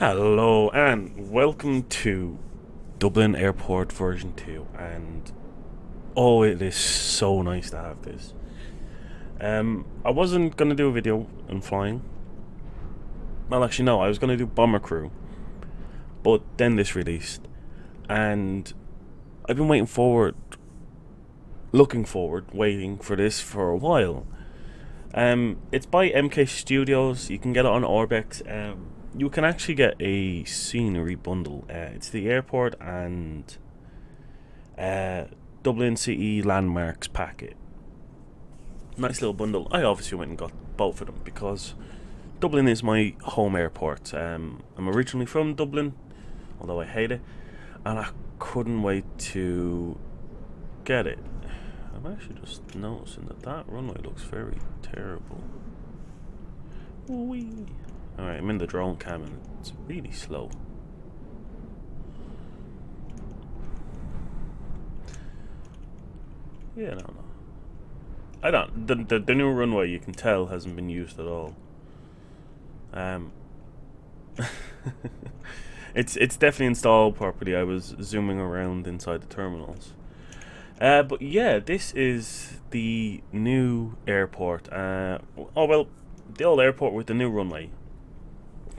Hello and welcome to Dublin Airport version 2, and oh, it is so nice to have this. I wasn't gonna do a video on flying. Well, actually no, I was gonna do Bomber Crew, but then this released, and I've been waiting for this for a while. It's by MK Studios. You can get it on Orbex. You can actually get a scenery bundle. It's the airport and Dublin City landmarks packet. Nice little bundle. I obviously went and got both of them because Dublin is my home airport. I'm originally from Dublin, although I hate it, and I couldn't wait to get it. I'm actually just noticing that runway looks very terrible. Wee. Alright, I'm in the drone cam and it's really slow. Yeah, I don't know. The new runway, you can tell, hasn't been used at all. It's definitely installed properly. I was zooming around inside the terminals. But yeah, this is the new airport. The old airport with the new runway.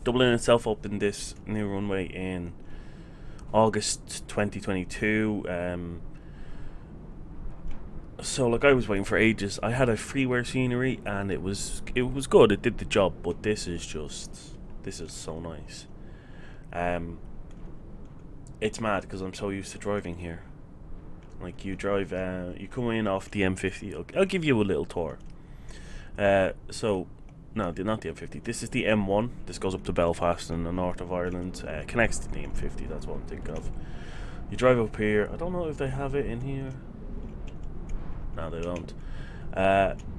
Dublin itself opened this new runway in August 2022. So like I was waiting for ages. I had a freeware scenery and it was good. It did the job, but this is so nice. It's mad because I'm so used to driving here. Like you drive, you come in off the M50. I'll give you a little tour. No, not the M50. This is the M1. This goes up to Belfast in the north of Ireland. Connects to the M50. That's what I'm thinking of. You drive up here. I don't know if they have it in here. No, they don't.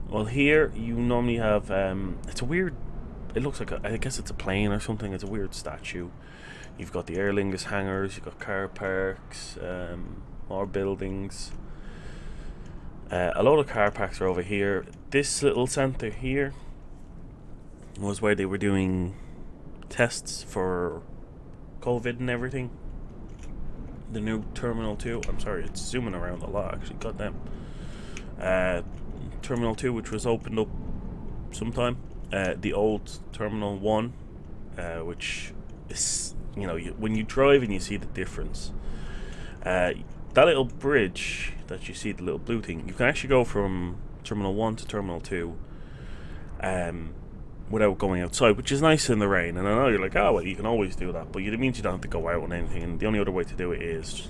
Well, here you normally have. It's a weird. It looks like I guess it's a plane or something. It's a weird statue. You've got the Aer Lingus hangars. You've got car parks. More buildings. A lot of car parks are over here. This little centre here was where they were doing tests for COVID and everything. The new Terminal 2. I'm sorry, it's zooming around a lot actually. Goddamn. Terminal 2, which was opened up sometime. The old Terminal 1, which is, when you drive and you see the difference. That little bridge that you see, the little blue thing, you can actually go from Terminal 1 to Terminal 2 without going outside, which is nice in the rain. And I know you're like, oh, well, you can always do that, but it means you don't have to go out on anything. And the only other way to do it is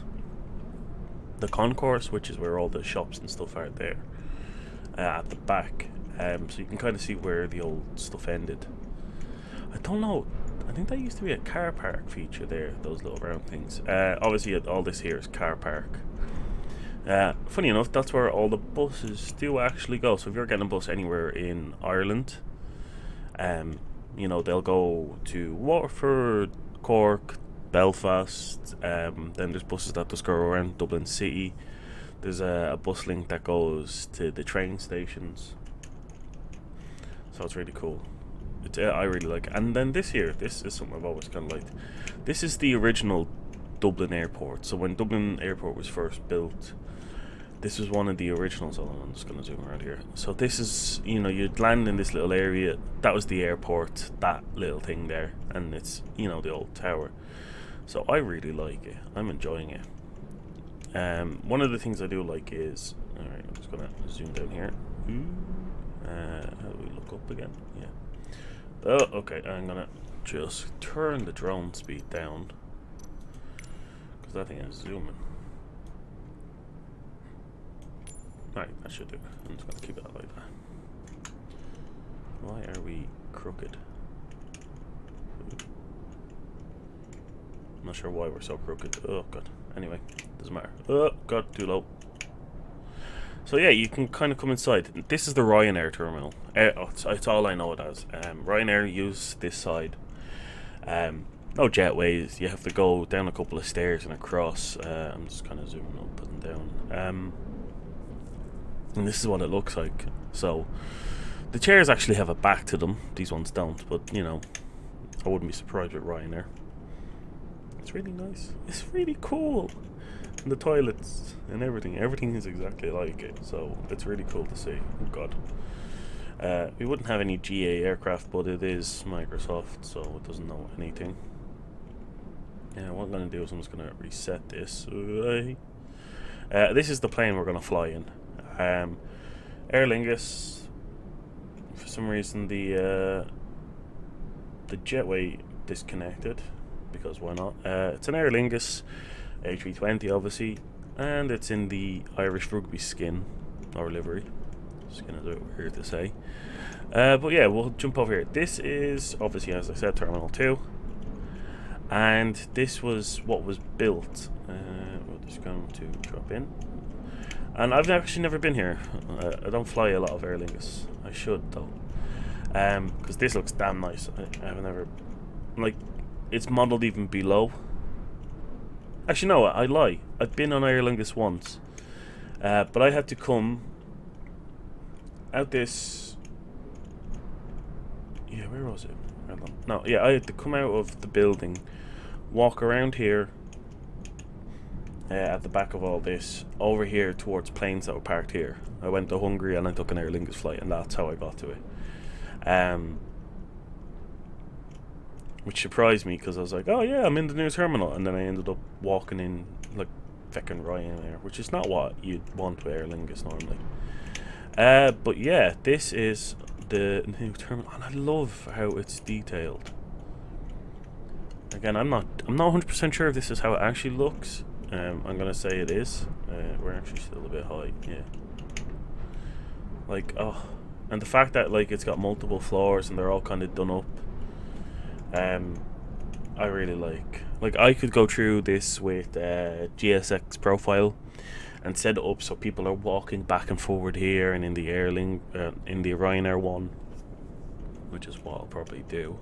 the concourse, which is where all the shops and stuff are there at the back. So you can kind of see where the old stuff ended. I don't know. I think that used to be a car park feature there, those little round things. Obviously, all this here is car park. Funny enough, that's where all the buses do actually go. So if you're getting a bus anywhere in Ireland, they'll go to Waterford, Cork, Belfast. Then there's buses that just go around Dublin City. There's a bus link that goes to the train stations. So it's really cool. I really like it. And then this is something I've always kind of liked. This is the original Dublin Airport. So when Dublin Airport was first built, this was one of the originals. I'm just going to zoom around here. So this is, you'd land in this little area. That was the airport, that little thing there. And it's, the old tower. So I really like it. I'm enjoying it. One of the things I do like is... Alright, I'm just going to zoom down here. How do we look up again? Yeah. Oh, okay. I'm going to just turn the drone speed down, because that thing is zooming. Alright, that should do it. I'm just going to keep it like that. Why are we crooked? I'm not sure why we're so crooked. Oh, God. Anyway, doesn't matter. Oh, God, too low. So yeah, you can kind of come inside. This is the Ryanair terminal. It's all I know it as. Ryanair use this side. No jetways. You have to go down a couple of stairs and across. I'm just kind of zooming up and down. And this is what it looks like. So the chairs actually have a back to them. These ones don't, but I wouldn't be surprised with Ryanair. It's really nice. It's really cool. And the toilets and everything is exactly like it. So it's really cool to see. Oh god. We wouldn't have any GA aircraft, but it is Microsoft, so it doesn't know anything. Yeah, what I'm going to do is I'm just going to reset this. This is the plane we're going to fly in. Aer Lingus. For some reason, the jetway disconnected, because why not? It's an Aer Lingus A320, obviously, and it's in the Irish rugby skin or livery. Skin is a bit weird to say. But yeah, we'll jump over here. This is obviously, as I said, Terminal 2. And this was what was built. We're just going to drop in. And I've actually never been here. I don't fly a lot of Aer Lingus. I should though, because this looks damn nice. I've never, like, it's modelled even below. Actually, no, I lie. I've been on Aer Lingus once, but I had to come out this. Yeah, where was it? No, yeah, I had to come out of the building, walk around here, at the back of all this, over here towards planes that were parked here. I went to Hungary and I took an Aer Lingus flight, and that's how I got to it. Which surprised me, because I was like, oh yeah, I'm in the new terminal, and then I ended up walking in like fucking Ryanair, which is not what you'd want with Aer Lingus normally. But yeah, this is the new terminal, and I love how it's detailed. Again, I'm not 100% sure if this is how it actually looks. I'm gonna say it is. We're actually still a bit high, yeah. Like, oh, and the fact that like it's got multiple floors and they're all kind of done up. I really like I could go through this with GSX profile and set it up so people are walking back and forward here, and in the Ryanair one, which is what I'll probably do.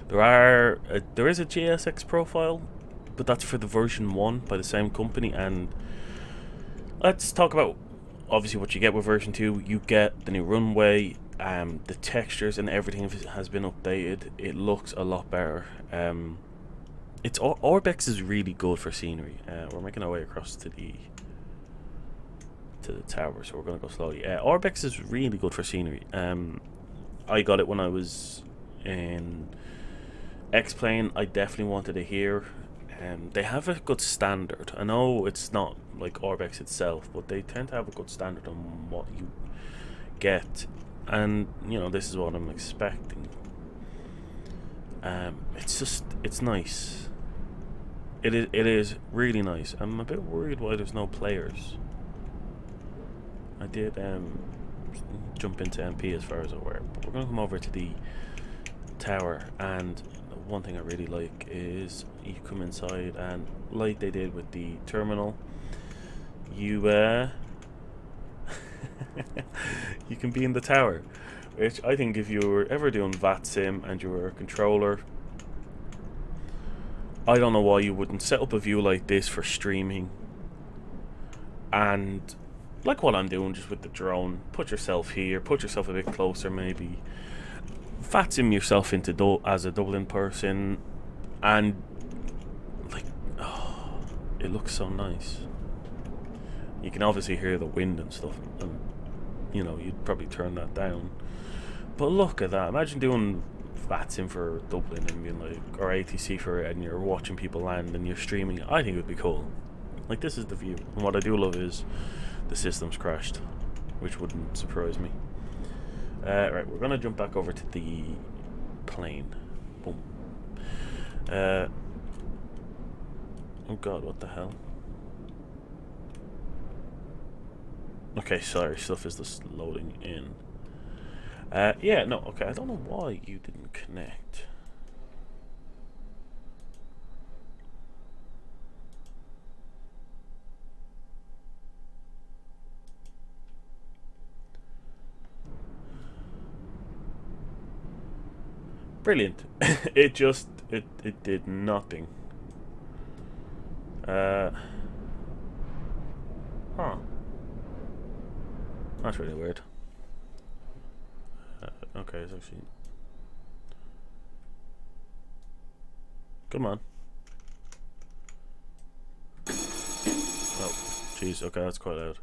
There is a GSX profile, but that's for the version 1 by the same company. And let's talk about obviously what you get with version 2. You get the new runway, the textures and everything has been updated. It looks a lot better. It's Orbex is really good for scenery. We're making our way across to the tower, so we're going to go slowly. Orbex is really good for scenery. I got it when I was in X-Plane. I definitely wanted it here. They have a good standard. I know it's not like Orbex itself, but they tend to have a good standard on what you get, and you know, this is what I'm expecting. It's nice. It is really nice. I'm a bit worried why there's no players. I did jump into MP as far as I'm aware, but we're gonna come over to the tower, and one thing I really like is you come inside, and like they did with the terminal, you you can be in the tower, which I think if you were ever doing VAT sim and you were a controller, I don't know why you wouldn't set up a view like this for streaming, and like what I'm doing just with the drone, put yourself here, put yourself a bit closer, maybe VAT sim yourself into as a Dublin person, and like, oh, it looks so nice. You can obviously hear the wind and stuff, and you know, you'd probably turn that down, but look at that. Imagine doing VAT sim for Dublin and being like, or ATC for it, and you're watching people land and you're streaming it. I think it would be cool. Like, this is the view, and what I do love is the system's crashed, which wouldn't surprise me. Right, we're gonna jump back over to the plane. Boom. Oh god, what the hell? Okay, sorry, stuff is just loading in. Yeah, no, okay, I don't know why you didn't connect. Brilliant. it did nothing. Huh. That's really weird. Okay, it's actually... Come on. Oh, jeez. Okay, that's quite loud.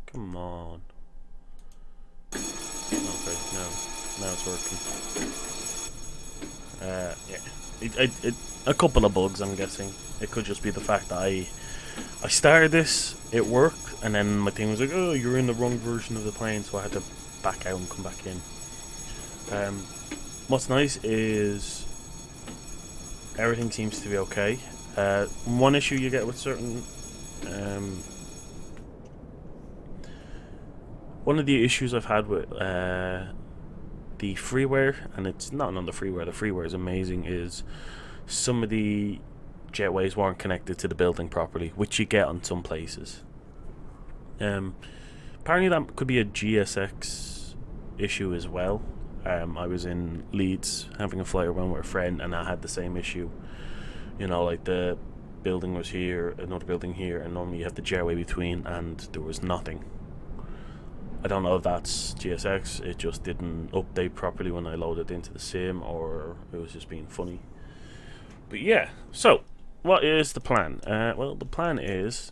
Come on. Okay, now it's working. Yeah. A couple of bugs, I'm guessing. It could just be the fact that I started this, it worked, and then my thing was like, oh, you're in the wrong version of the plane, so I had to back out and come back in. What's nice is everything seems to be okay. One issue you get with certain one of the issues I've had with the freeware, and it's not on the freeware is amazing, is some of the jetways weren't connected to the building properly, which you get on some places. Apparently that could be a GSX issue as well. I was in Leeds having a flight around with a friend, and I had the same issue. You know, like the building was here, another building here, and normally you have the jetway between, and there was nothing. I don't know if that's GSX, it just didn't update properly when I loaded into the sim, or it was just being funny. But yeah, so what is the plan? Well, the plan is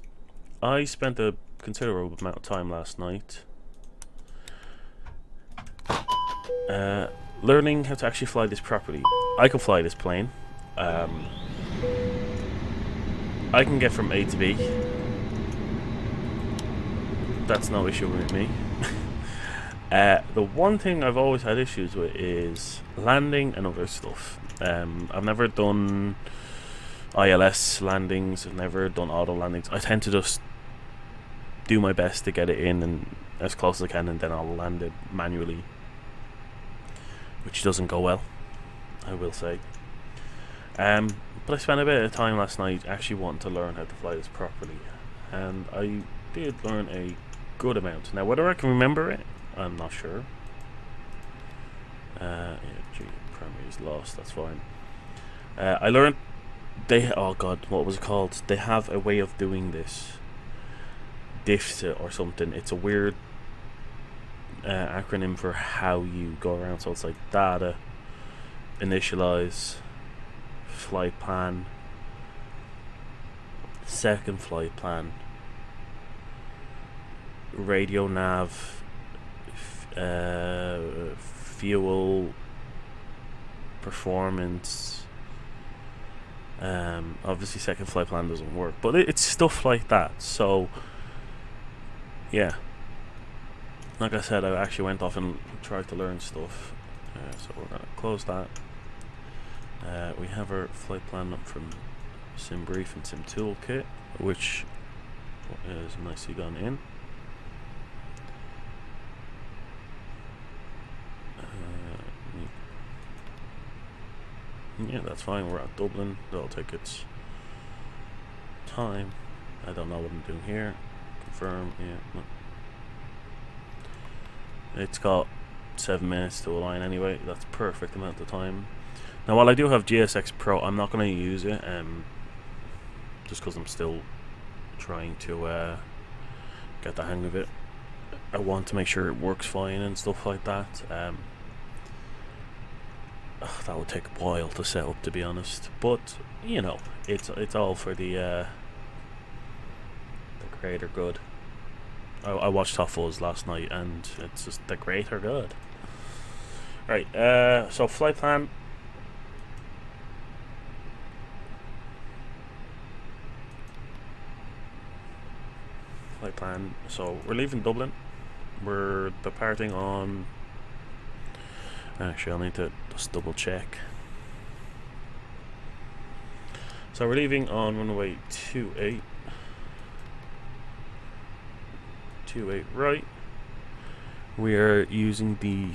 I spent a considerable amount of time last night learning how to actually fly this properly. I can fly this plane. I can get from A to B. That's no issue with me. The one thing I've always had issues with is landing and other stuff. I've never done ILS landings, I've never done auto landings. I tend to just do my best to get it in and as close as I can, and then I'll land it manually, which doesn't go well, I will say. But I spent a bit of time last night actually wanting to learn how to fly this properly, and I did learn a good amount. Now whether I can remember it, I'm not sure. Yeah, gee, primary is lost, that's fine. I learned oh god, what was it called? They have a way of doing this. DIFT or something. It's a weird acronym for how you go around. So it's like data, initialize, flight plan, second flight plan, radio nav, fuel, performance. Obviously second flight plan doesn't work, but it's stuff like that. So yeah, like I said, I actually went off and tried to learn stuff. So we're gonna close that. We have our flight plan up from Sim Brief and Sim Toolkit, which is nicely gone in. Yeah, that's fine. We're at Dublin. That'll take its time. I don't know what I'm doing here. Confirm. Yeah. No. It's got 7 minutes to align anyway. That's perfect amount of time. Now, while I do have GSX Pro, I'm not going to use it. Just because I'm still trying to get the hang of it. I want to make sure it works fine and stuff like that. That would take a while to set up, to be honest, but you know, it's all for the greater good. I watched Hot Fuzz last night, and it's just the greater good. Right, so flight plan. So we're leaving Dublin. We're departing on. Actually, I'll need to just double check. So we're leaving on runway 28. 28 right. We are using the.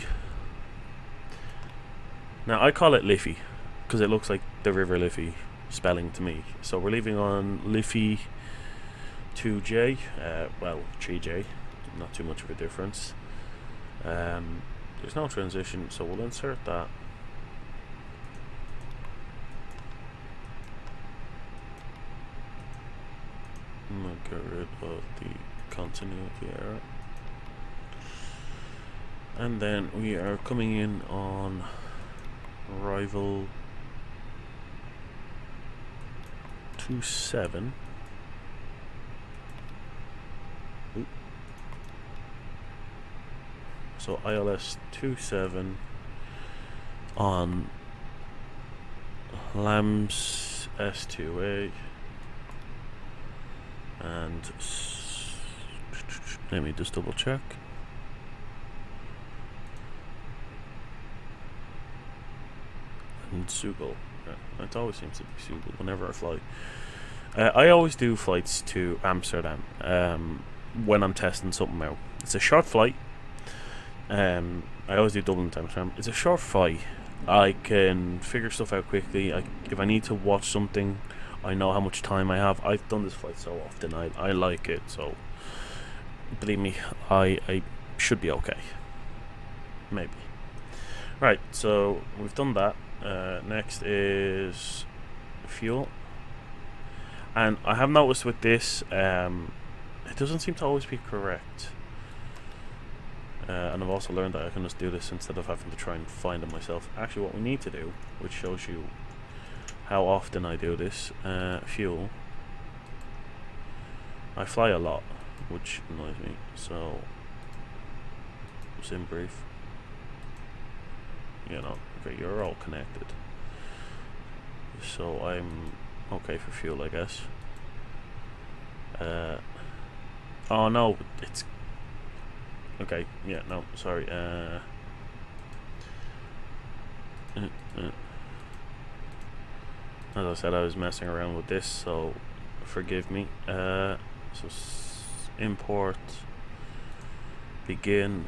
Now I call it Liffey because it looks like the River Liffey spelling to me. So we're leaving on Liffey 2J. Well, 3J. Not too much of a difference. There's no transition, so we'll insert that. I'm going to get rid of the continuity error. And then we are coming in on Arrival 27. Oop. So ILS 27 on LAMS S2A, and let me just double check. And Sugal. Yeah, it always seems to be Sugal whenever I fly. I always do flights to Amsterdam when I'm testing something out. It's a short flight. I always do Dublin to Amsterdam. It's a short flight. I can figure stuff out quickly. If I need to watch something, I know how much time I have. I've done this flight so often. I like it. So believe me, I should be okay. Maybe. Right. So we've done that. Next is fuel. And I have noticed with this, it doesn't seem to always be correct. And I've also learned that I can just do this instead of having to try and find it myself. Actually, what we need to do, which shows you how often I do this, fuel. I fly a lot, which annoys me. So, sim brief. You know, okay, you're all connected. So I'm okay for fuel, I guess. Oh no, it's okay. Yeah, no, sorry. As I said, I was messing around with this, so forgive me. So import, begin.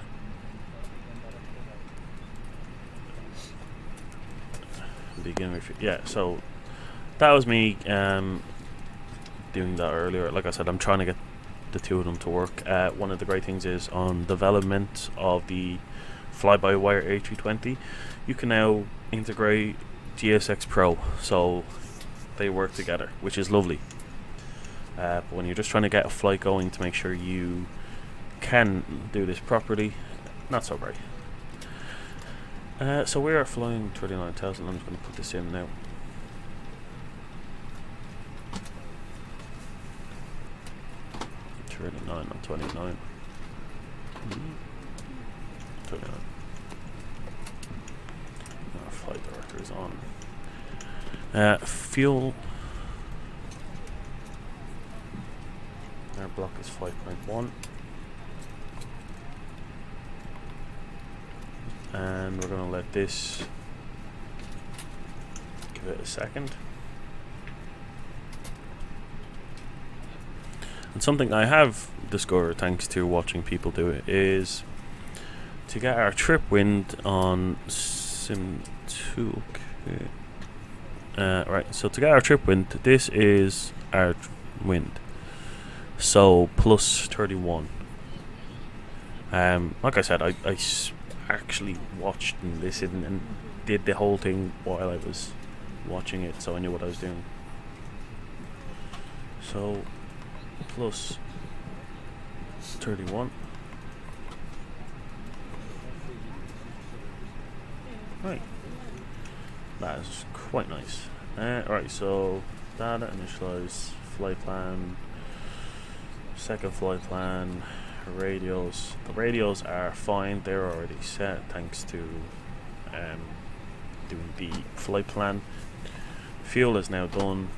Begin with, yeah, so that was me doing that earlier. Like I said, I'm trying to get the two of them to work. One of the great things is on development of the FlyByWire A320, you can now integrate GSX Pro, so they work together, which is lovely. But when you're just trying to get a flight going to make sure you can do this properly, not so great. So we are flying 39,000. I'm just going to put this in now. On 29. 29. Our flight director is on. Fuel. Our block is 5.1. And we're going to let this give it a second. And something I have discovered, thanks to watching people do it, is to get our trip wind on Sim 2. Okay. Right, so to get our trip wind, this is our wind. So plus 31. Like I said, I actually watched and listened and did the whole thing while I was watching it, so I knew what I was doing. So plus 31. Right, that is quite nice. Right, so data initialize, flight plan, second flight plan, radios. The radios are fine, they're already set thanks to doing the flight plan. Fuel is now done.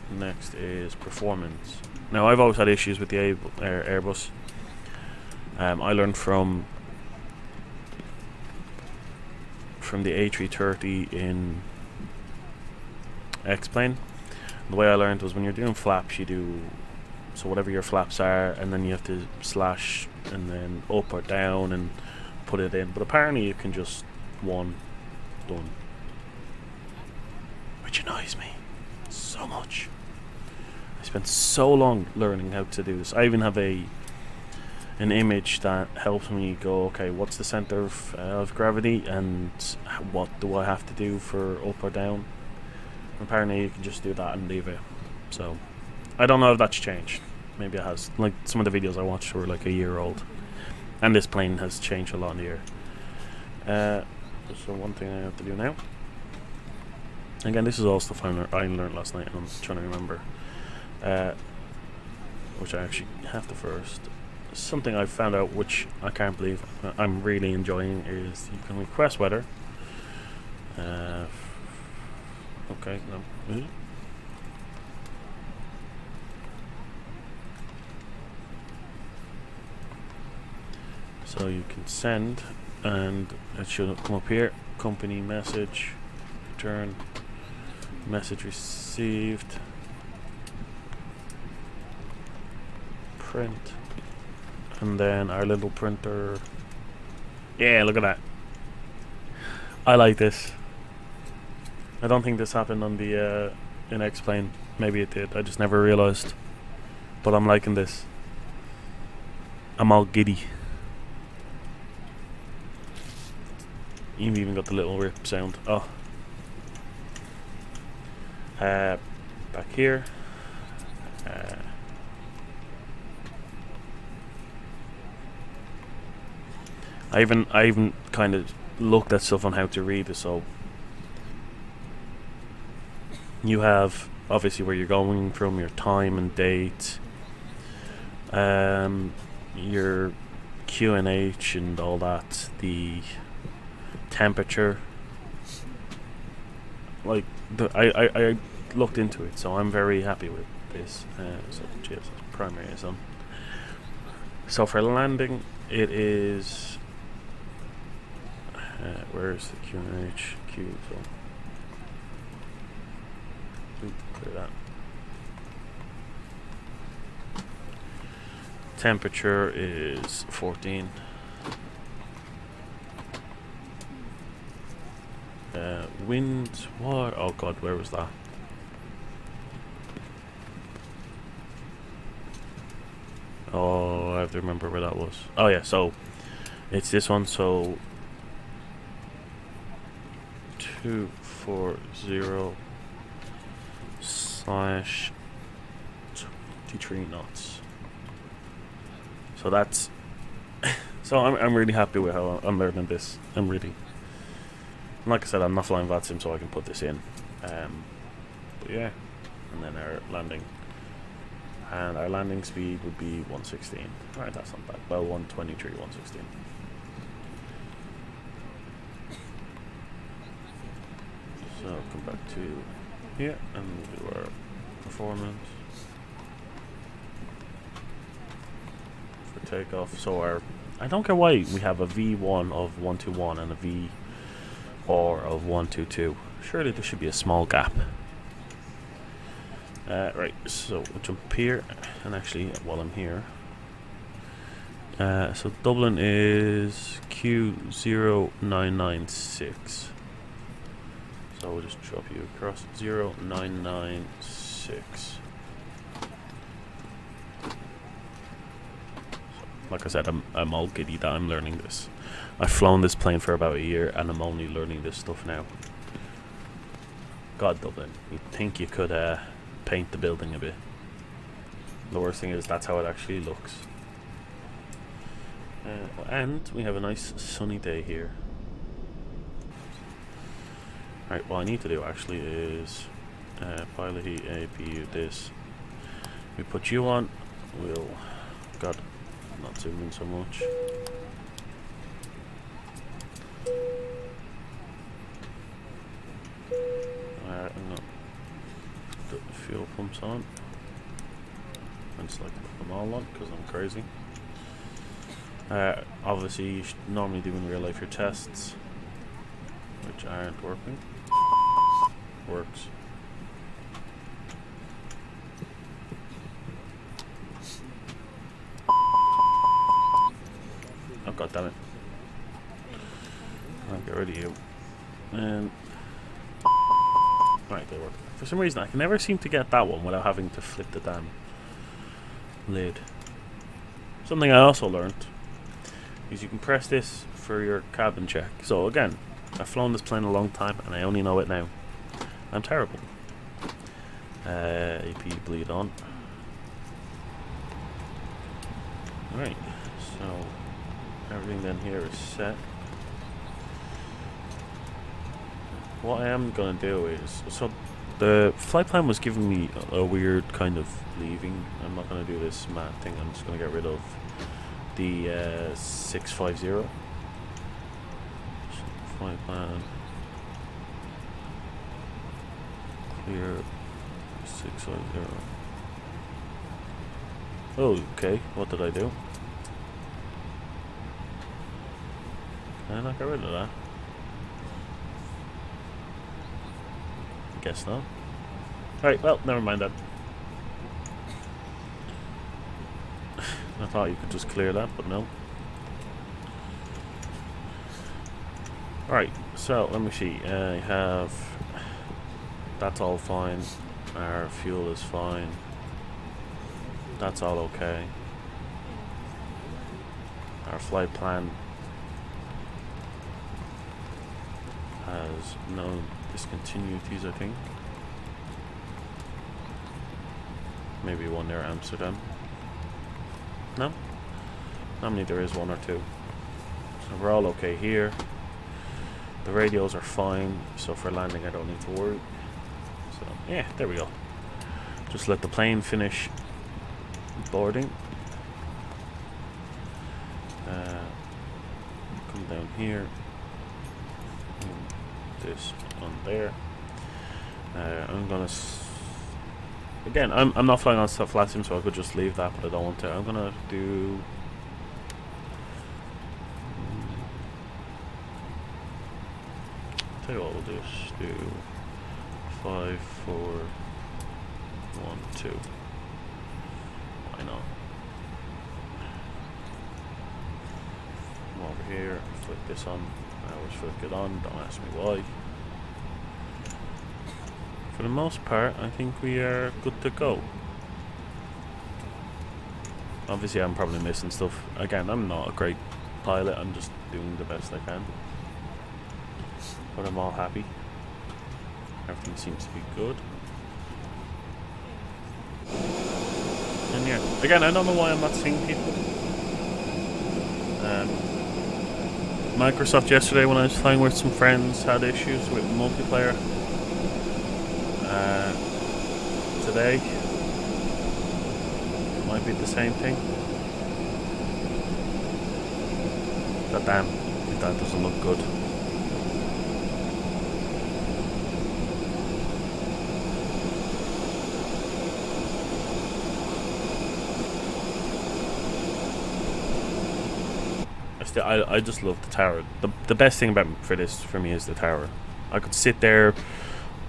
Next is performance. Now I've always had issues with the Airbus. I learned from the A330 in X-Plane. The way I learned was when you're doing flaps, you do so whatever your flaps are, and then you have to slash and then up or down and put it in. But apparently you can just one done, which annoys me so much. I spent so long learning how to do this. I even have an image that helps me go, okay, what's the center of gravity and what do I have to do for up or down. Apparently you can just do that and leave it. So I don't know if that's changed. Maybe it has. Like some of the videos I watched were like a year old, and this plane has changed a lot in the year. So one thing I have to do now. Again, this is all stuff I learned last night, and I'm trying to remember. Which I actually have to first. Something I found out, which I can't believe I'm really enjoying, is you can request weather. Okay, no. So you can send, and it should come up here. Company message, return, message received, print, and then our little printer. Yeah, look at that. I like this. I don't think this happened on the in X-Plane. Maybe it did. I just never realized. But I'm liking this. I'm all giddy. You've even got the little rip sound. Oh. Back here. I even kind of looked at stuff on how to read this. So you have obviously where you're going from, your time and date, your QNH and all that, the temperature. Like I looked into it, so I'm very happy with this. So GS primary is on. So for landing, it is where's the QNH? Q. So clear that. Temperature is 14. Wind, what? Oh god, where was that? Oh, I have to remember where that was. Oh yeah, so it's this one. So 240/23 knots. So that's so I'm really happy with how I'm learning this. I'm really, like I said, I'm not flying VATSIM, so I can put this in. But yeah, and then our landing, and our landing speed would be 116. Alright, that's not bad. Well, 123, 116. So come back to here and we'll do our performance for takeoff. So our, I don't care why we have a V1 of 121 and a VR of 122. Surely there should be a small gap. Right, so we'll jump here, and actually while I'm here, so Dublin is Q0996. So we'll just drop you across 0996. Like I said, I'm all giddy that I'm learning this. I've flown this plane for about a year and I'm only learning this stuff now. God, Dublin, you'd think you could paint the building a bit. The worst thing is that's how it actually looks. And we have a nice sunny day here. Right, what I need to do actually is pilot heat APU this. We put you on. We'll, God, not zoom in so much. I'm gonna put the fuel pumps on. And just like put them all on because I'm crazy. Obviously, you should normally do in real life your tests, which aren't working. Works. Oh god damn it. I'll get rid of you. And right, they work. For some reason I can never seem to get that one without having to flip the damn lid. Something I also learned is you can press this for your cabin check. So again, I've flown this plane a long time and I only know it now. I'm terrible. AP bleed on. Alright, so everything then here is set. what I am gonna do is, so the flight plan was giving me a weird kind of leaving. I'm not gonna do this mad thing. I'm just gonna get rid of the 650 flight plan. Clear 650. Oh, okay. What did I do? Can I not get rid of that? Guess not. Alright, well, never mind that. I thought you could just clear that, but no. Alright, so let me see. I have... That's all fine. Our fuel is fine. That's all okay. Our flight plan has no discontinuities, I think. Maybe one near Amsterdam. No? Normally there is one or two. So we're all okay here. The radios are fine, so for landing I don't need to worry. So yeah, there we go. Just let the plane finish boarding. Come down here. This on there. I'm gonna again, I'm not flying on flat sim, so I could just leave that, but I don't want to. I'm gonna do tell you what we'll do is do 5, 4, 1, 2. Why not? Come over here, flick this on. I always flick it on, don't ask me why. For the most part, I think we are good to go. Obviously, I'm probably missing stuff. Again, I'm not a great pilot, I'm just doing the best I can. But I'm all happy. Everything seems to be good. And yeah, again, I don't know why I'm not seeing people. Microsoft yesterday, when I was playing with some friends, had issues with multiplayer. Today might be the same thing. But damn, that doesn't look good. I just love the tower. The best thing about for me is the tower. I could sit there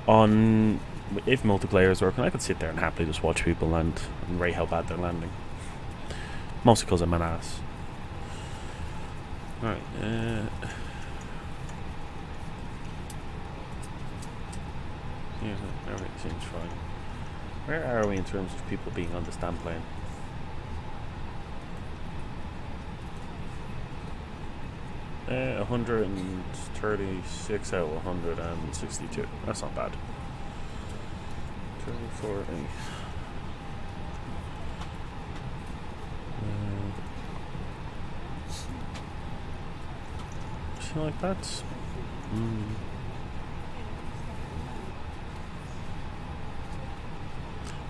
on, if multiplayer is working, I could sit there and happily just watch people land and rate how bad they're landing. Mostly because I'm an ass. Alright, yeah, everything seems fine. Where are we in terms of people being on the stand plane? Uh, 136 out of 162. That's not bad. 34, see like that?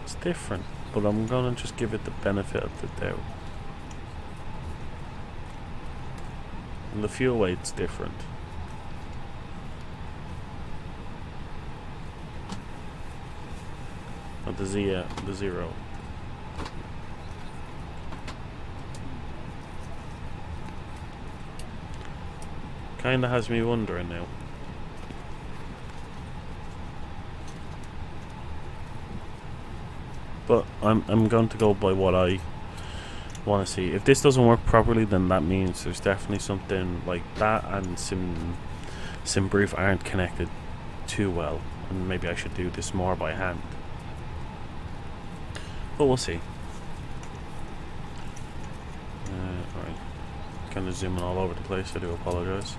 It's different, but I'm gonna just give it the benefit of the doubt. And the fuel weight's different. But the zero. Kinda has me wondering now. But I'm going to go by what I want to see. If this doesn't work properly, then that means there's definitely something like that and SimBrief aren't connected too well, and maybe I should do this more by hand. But we'll see. Alright, kind of zooming all over the place, I do apologize.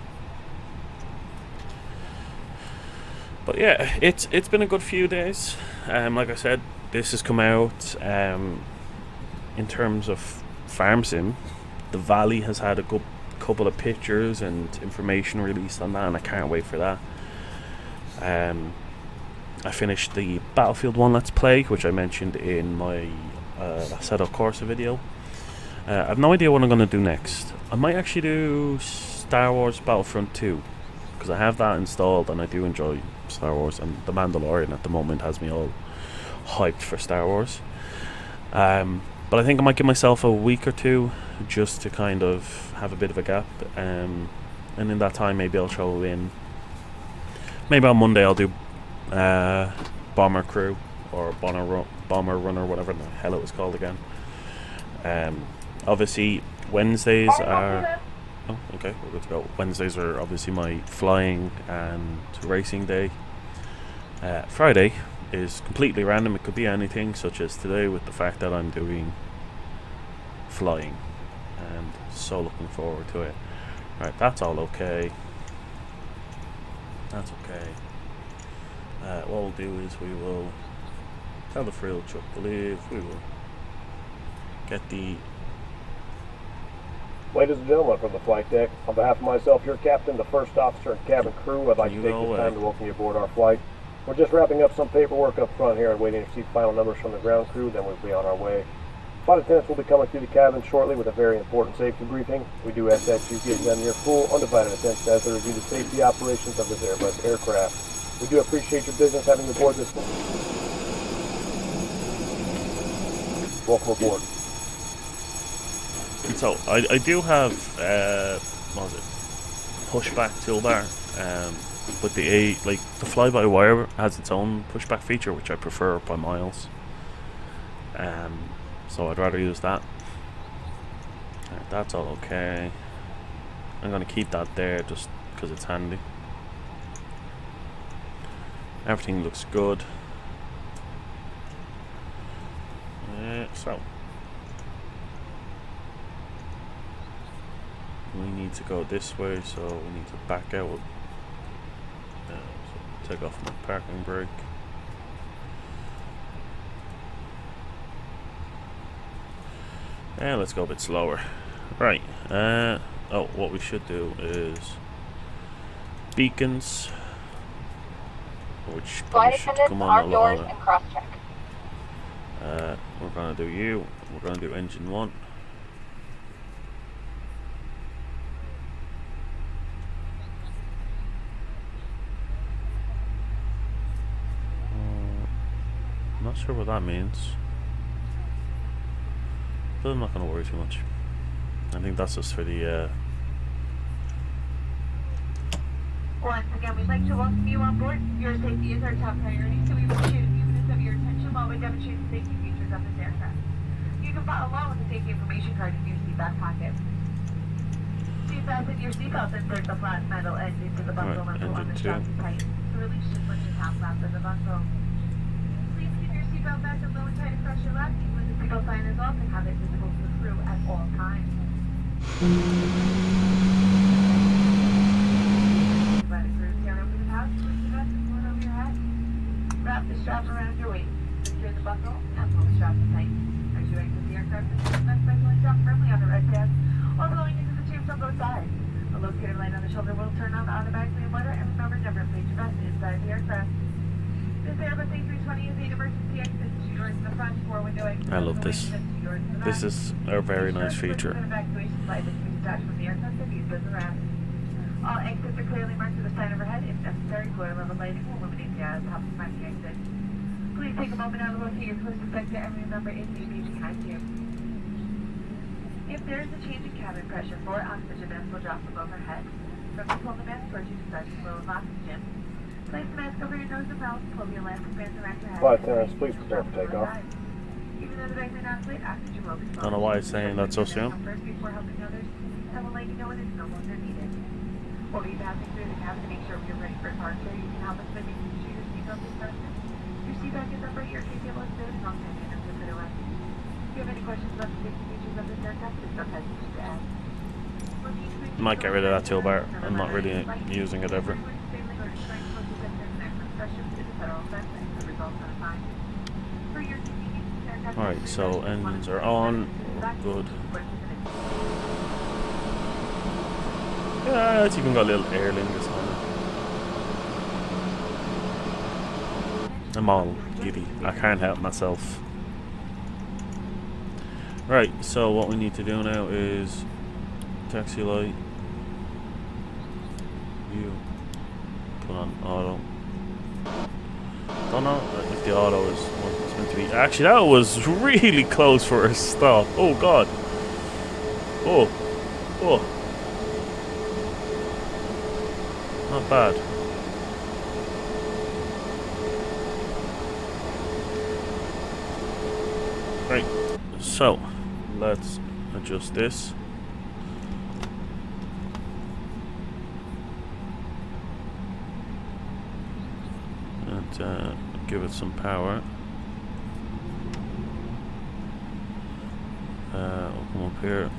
But yeah, it's been a good few days. Like I said, this has come out in terms of farm sim. The Valley has had a couple of pictures and information released on that, and I can't wait for that. I finished the Battlefield 1 Let's Play, which I mentioned in my Assetto Corsa video. I have no idea what I'm going to do next. I might actually do Star Wars Battlefront 2, because I have that installed and I do enjoy Star Wars, and The Mandalorian at the moment has me all hyped for Star Wars. But I think I might give myself a week or two just to kind of have a bit of a gap, and in that time maybe I'll throw in, maybe on Monday I'll do Bomber Crew or Bomber Runner, whatever the hell it was called again. Obviously Wednesdays are okay, we're good to go. Wednesdays are obviously my flying and racing day. Friday is completely random. It could be anything, such as today with the fact that I'm doing flying, and so looking forward to it. Right, that's all okay. That's okay. What we'll do is we will tell the frill truck to leave. We will get the... Ladies and gentlemen from the flight deck, on behalf of myself, your captain, the first officer, and cabin crew, I'd like to take this time to welcome you aboard our flight. We're just wrapping up some paperwork up front here and waiting to receive final numbers from the ground crew, then we'll be on our way. Flight attendants will be coming through the cabin shortly with a very important safety briefing. We do ask that you give them your full, undivided attention as they review the safety operations of this Airbus aircraft. We do appreciate your business having you aboard this. Welcome aboard. So I do have what was it, pushback toolbar, but the fly-by-wire has its own pushback feature, which I prefer by miles. So I'd rather use that. Right, that's all okay. I'm gonna keep that there just because it's handy. Everything looks good. So we need to go this way, so we need to back out. So take off my parking brake. And let's go a bit slower. Right. What we should do is beacons, which probably should come on a lot longer. And cross check. We're gonna do you. We're gonna do engine 1. I'm not sure what that means, but I'm not going to worry too much. I think that's just for the Once again, we'd like to welcome you on board. Your safety is our top priority, so we appreciate a few minutes of your attention while we demonstrate the safety features of this aircraft. You can follow along with the safety information card in your seatback pocket. Please fasten your seatbelt and insert the flat metal edge into the buckle level on the strap to tighten. To release, just lift the top flap of the buckle. Please keep your seatbelt back and low and tight across your lap. Keep the seatbelt sign is off and have it visible to the crew at all times. Let it cruise down over the pouch, lift it up and pull it over your head. Wrap the strap around your waist. Secure the buckle and pull the strap tight. As you exit the aircraft, the next by pulling down firmly on the red tab, while blowing into the tubes on both sides. A locator light on the shoulder will turn on automatically in water, and remember, never place your vest inside the aircraft. This Airbus A320 is an emergency exit. 2 doors in the front, 4 window exits. I love this. This is a very nice feature. Evacuation slide that can be detached from the aircraft and used as a ramp. All exits are clearly marked with a sign overhead. If necessary, floor level lighting will illuminate the top of the exit. Please take a moment now to locate your closest sector and remember it may be behind you. If there is a change in cabin pressure, 4 oxygen masks will drop from overhead. From the pull the mask towards you to start the flow of oxygen. Place the mask over your nose and mouth, pull the elastic bands around your head. Flight attendants, please prepare for takeoff. Even though the bags are not split, oxygen will be flowing. I don't know why it's saying that so soon. First before helping others, and will let you know when it's no longer needed. Or be passing through the cabin to make sure we are ready for departure. You can help us by making sure your seatbelt is fastened. Your seatbelt is upright, your key table is good, and all kinds of items are away. If you have any questions about the safety features of this aircraft, please don't hesitate to ask. Might get rid of that toolbar. I'm not really using it ever. Alright, so engines are on. Good. Yeah, it's even got a little air lingus on it. I'm all giddy. I can't help myself. Right, so what we need to do now is taxi light. You put on auto. Don't know if the auto is what it's meant to be. Actually, that was really close for a stop. Oh god. Oh. Oh. Not bad. Right. So, let's adjust this. And give it some power. We'll come up here.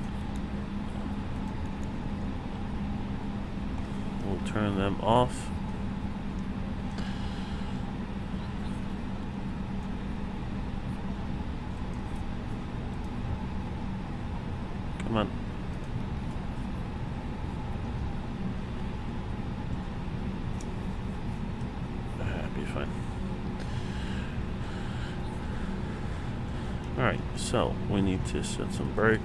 We'll turn them off. Come on. Be fine. Alright, so we need to set some brake.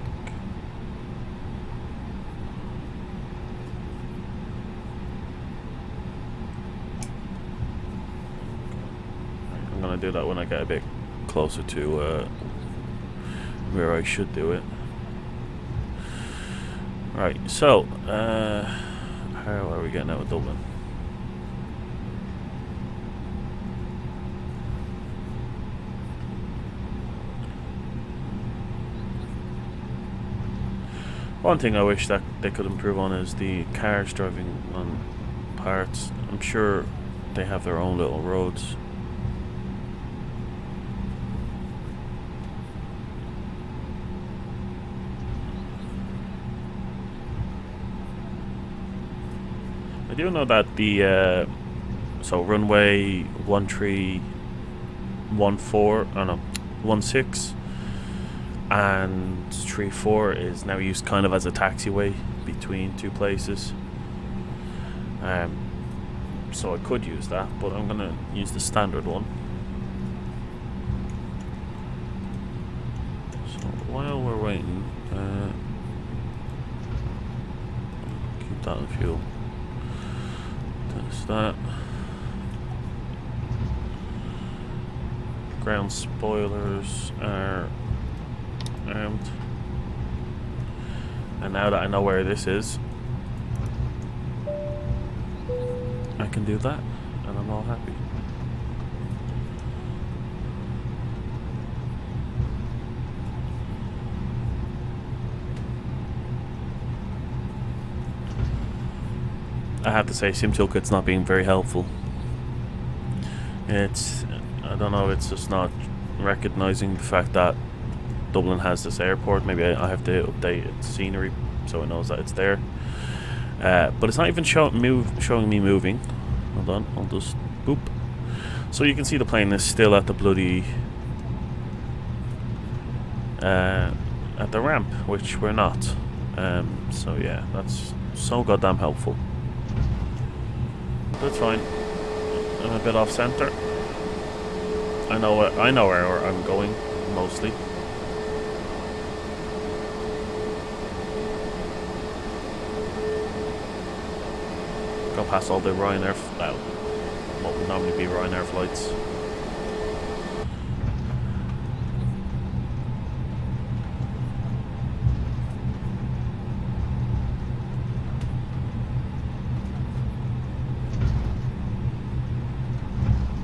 I'm gonna do that when I get a bit closer to where I should do it. Right, so how are we getting out of Dublin? One thing I wish that they could improve on is the cars driving on parts. I'm sure they have their own little roads. I do know that the so runway 13, 16 and 34 is now used kind of as a taxiway between two places. So I could use that, but I'm gonna use the standard one. So while we're waiting, keep that in fuel. Test that. Ground spoilers are armed. And now that I know where this is, I can do that, and I'm all happy. I have to say, Sim Toolkit's not being very helpful. It's, I don't know, it's just not recognizing the fact that Dublin has this airport. Maybe I have to update its scenery so it knows that it's there. But it's not even showing me moving. Hold on, I'll just boop. So you can see the plane is still at the bloody at the ramp, which we're not. So yeah, that's so goddamn helpful. That's fine. I'm a bit off center. I know where I'm going mostly. Go past all the Ryanair, what would normally be Ryanair flights.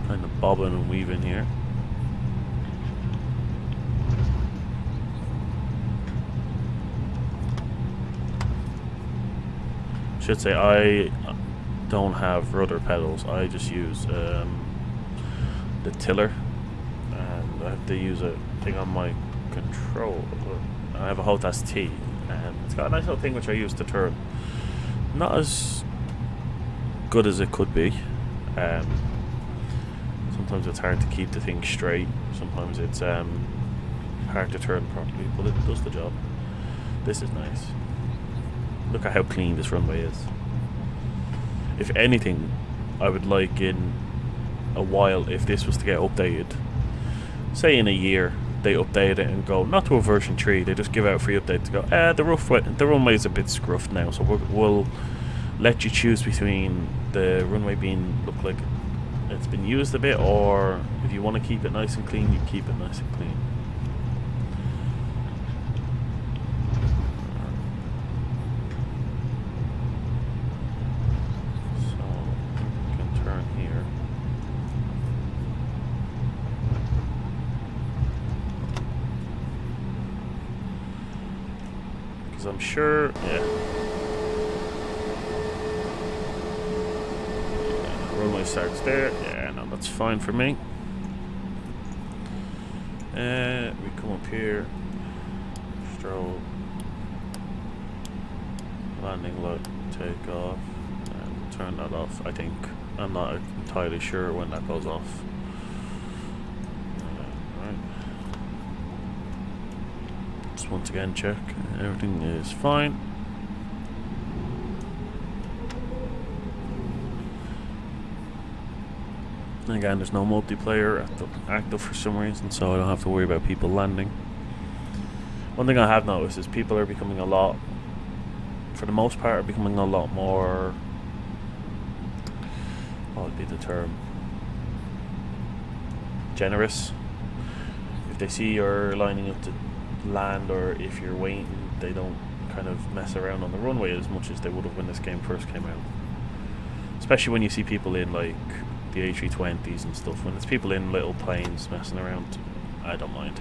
Kind of bobbing and weaving here. Should say I don't have rudder pedals. I just use the tiller, and I have to use a thing on my control. I have a HOTAS T, and it's got a nice little thing which I use to turn. Not as good as it could be. Sometimes it's hard to keep the thing straight. Sometimes it's hard to turn properly, but it does the job. This is nice. Look at how clean this runway is. If anything, I would like in a while if this was to get updated. Say in a year they update it and go, not to a version 3, they just give out a free update to go, the runway is a bit scruffed now, so we'll let you choose between the runway being look like it's been used a bit, or if you want to keep it nice and clean, you keep it nice and clean. So we can turn here. Because I'm sure, yeah. Runway starts there. Yeah, no, that's fine for me. We come up here. Strobe. Landing light. Take off. And turn that off, I think. I'm not entirely sure when that goes off. Right. Just once again check. Everything is fine. And again, there's no multiplayer active for some reason, so I don't have to worry about people landing. One thing I have noticed is people are becoming a lot, for the most part, are becoming a lot more, what would be the term? Generous. If they see you're lining up to land, or if you're waiting, they don't kind of mess around on the runway as much as they would have when this game first came out. Especially when you see people in like the A320s and stuff. When it's people in little planes messing around, I don't mind.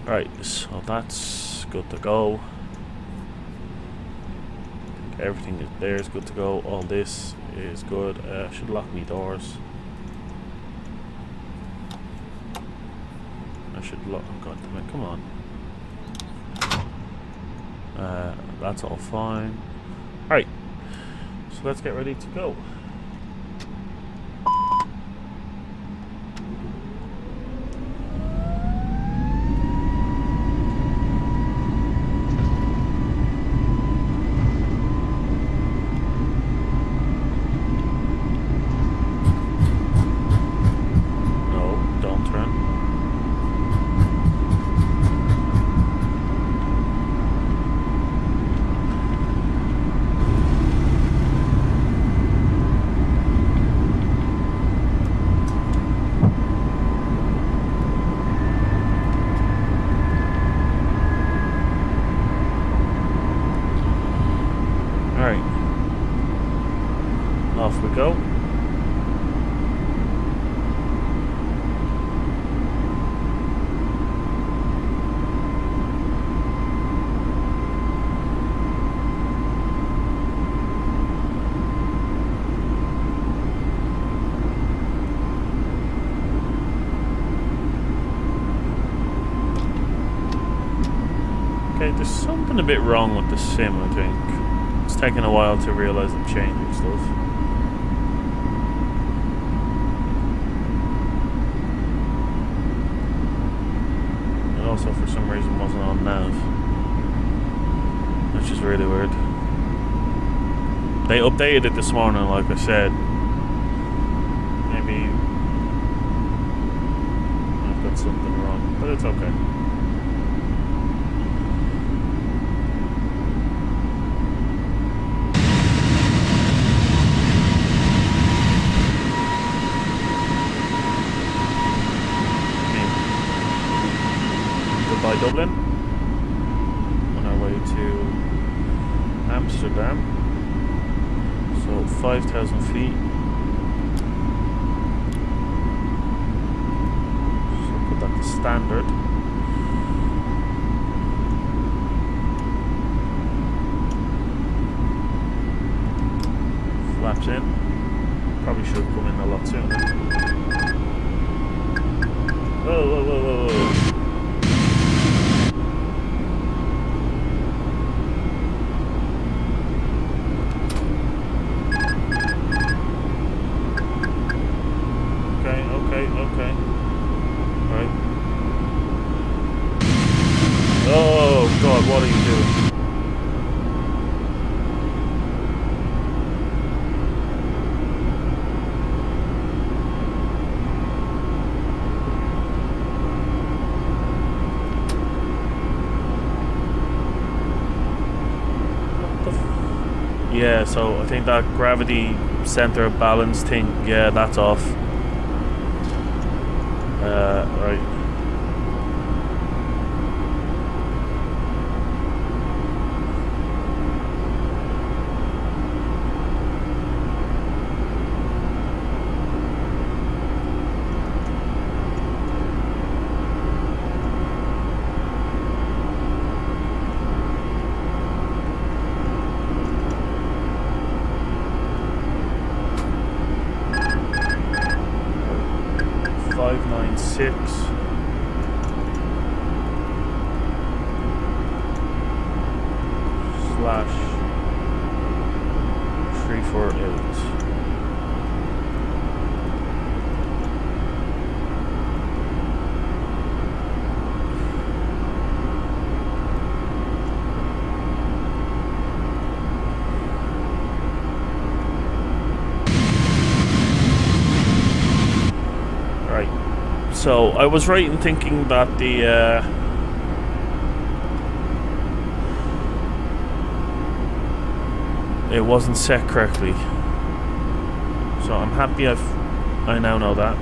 Right, so that's good to go. I think everything is there is good to go. All this is good. Should lock me doors. I should lock. Oh god damn it! Come on. That's all fine. Right, so let's get ready to go. Off we go. Okay, there's something a bit wrong with the sim, I think. It's taken a while to realize I'm changing stuff. Also for some reason wasn't on nav, which is really weird. They updated it this morning, like I said. Maybe I've got something wrong, but it's okay. By Dublin, on our way to Amsterdam, so 5,000 feet, so put that to standard. Flaps in, probably should have come in a lot sooner. Whoa, whoa, whoa, whoa, whoa. Okay. Right. Oh god, what are you doing? so I think that gravity center of balance thing, yeah, that's off. Right. /348. Right. So I was right in thinking that the it wasn't set correctly, so I'm happy I now know that.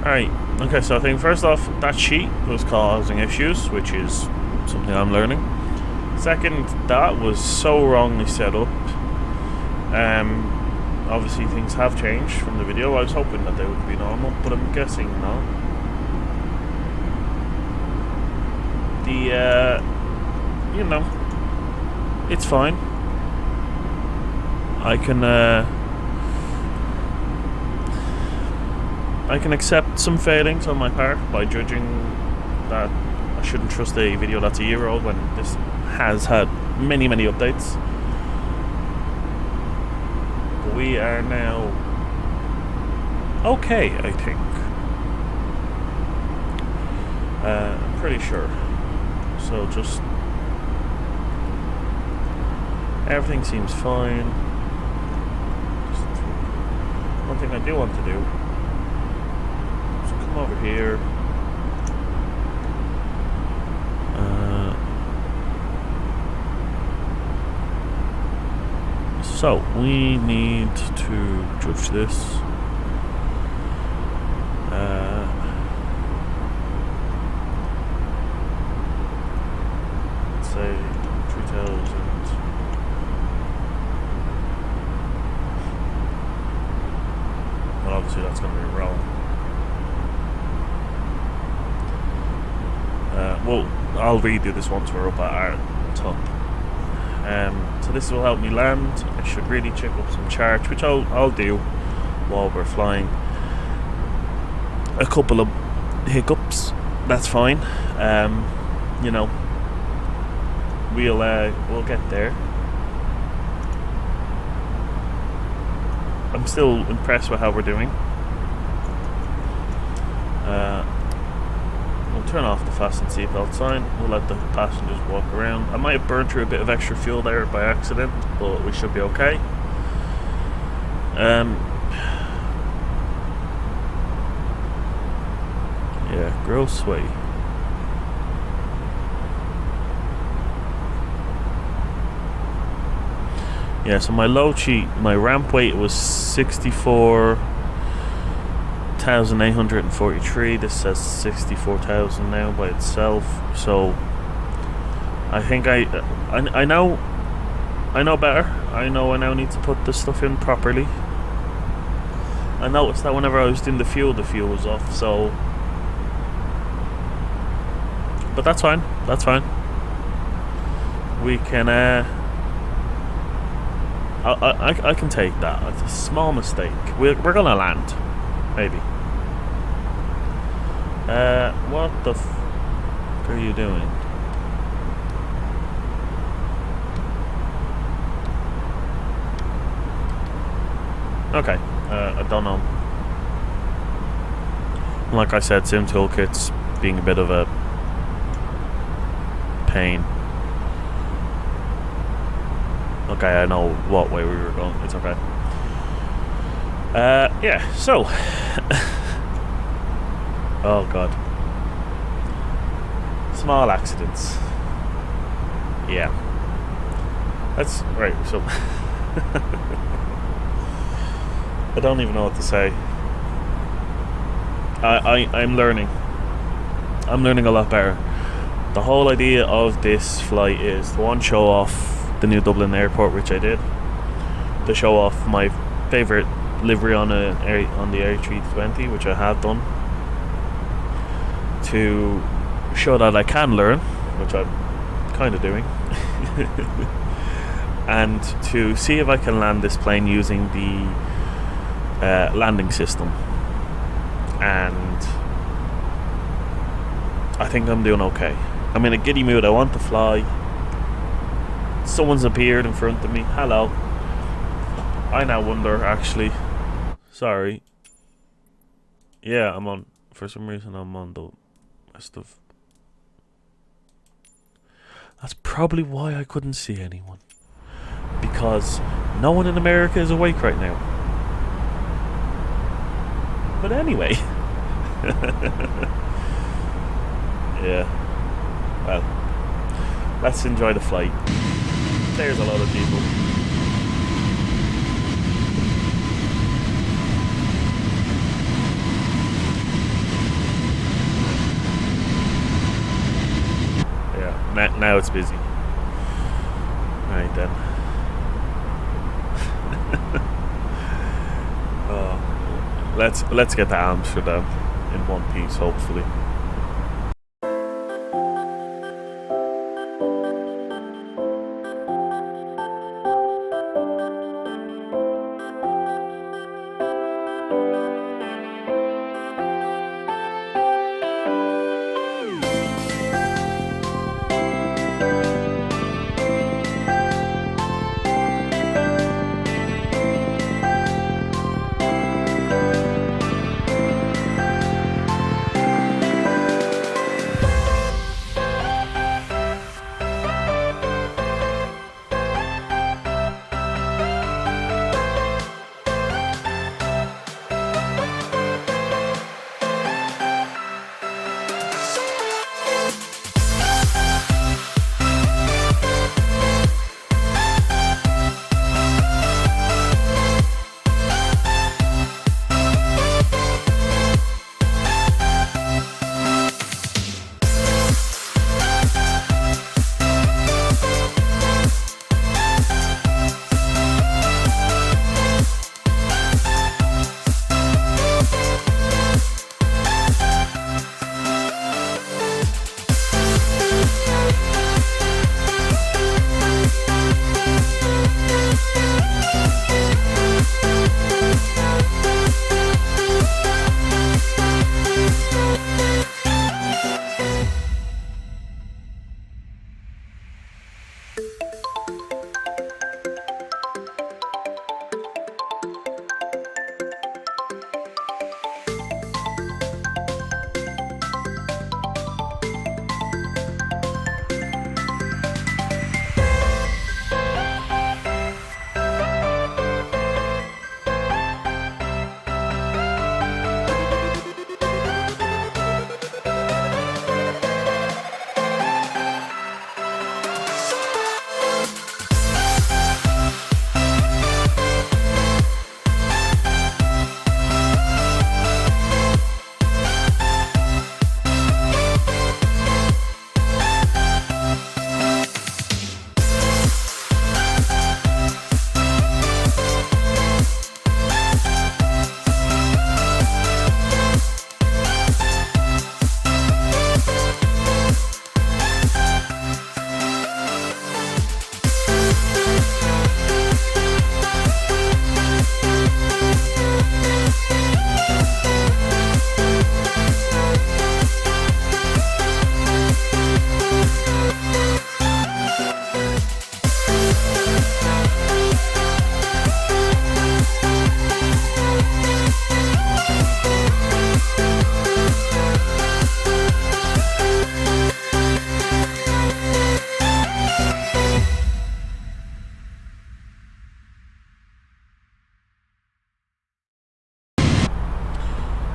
Alright, okay, so I think first off, that sheet was causing issues, which is something I'm learning. Second, that was so wrongly set up. Obviously things have changed from the video. I was hoping that they would be normal, but I'm guessing no. The, you know, it's fine. I can accept some failings on my part by judging that I shouldn't trust a video that's a year old when this has had many updates. But we are now okay, I think. I'm pretty sure. So just everything seems fine. Just one thing I do want to do. Over here. So we need to judge this. Let's say 3,000. Well, obviously that's going to be wrong. Well, I'll redo this once we're up at our top. So this will help me land. I should really check up some charts, which I'll do while we're flying. A couple of hiccups, that's fine. You know, we'll get there. I'm still impressed with how we're doing. We'll turn off the fasten seatbelt sign. We'll let the passengers walk around. I might have burned through a bit of extra fuel there by accident, but we should be okay. Yeah, gross way. Yeah, so my load sheet, my ramp weight was 64,843. This says 64,000 now by itself. So I think I know better. I know I now need to put this stuff in properly. I noticed that whenever I was doing the fuel was off. So, but that's fine. That's fine. We can. I can take that. It's a small mistake. We're gonna land, maybe. What the f*** are you doing? Okay, I don't know. Like I said, Sim Toolkit's being a bit of a pain. Okay, I know what way we were going. It's okay. Yeah, so. Oh, God. Small accidents. Yeah. That's right, so. I don't even know what to say. I'm learning. I'm learning a lot better. The whole idea of this flight is to, one, show off the new Dublin airport, which I did, to show off my favourite livery on the A320, which I have done, to show that I can learn, which I'm kind of doing, and to see if I can land this plane using the landing system. And I think I'm doing okay. I'm in a giddy mood. I want to fly. Someone's appeared in front of me. Hello. I now wonder, actually. Sorry. Yeah, I'm on. For some reason, I'm on the rest of. That's probably why I couldn't see anyone. Because no one in America is awake right now. But anyway. Yeah. Well, let's enjoy the flight. There's a lot of people. Yeah, now it's busy. Right then. Let's get to Amsterdam in one piece, hopefully.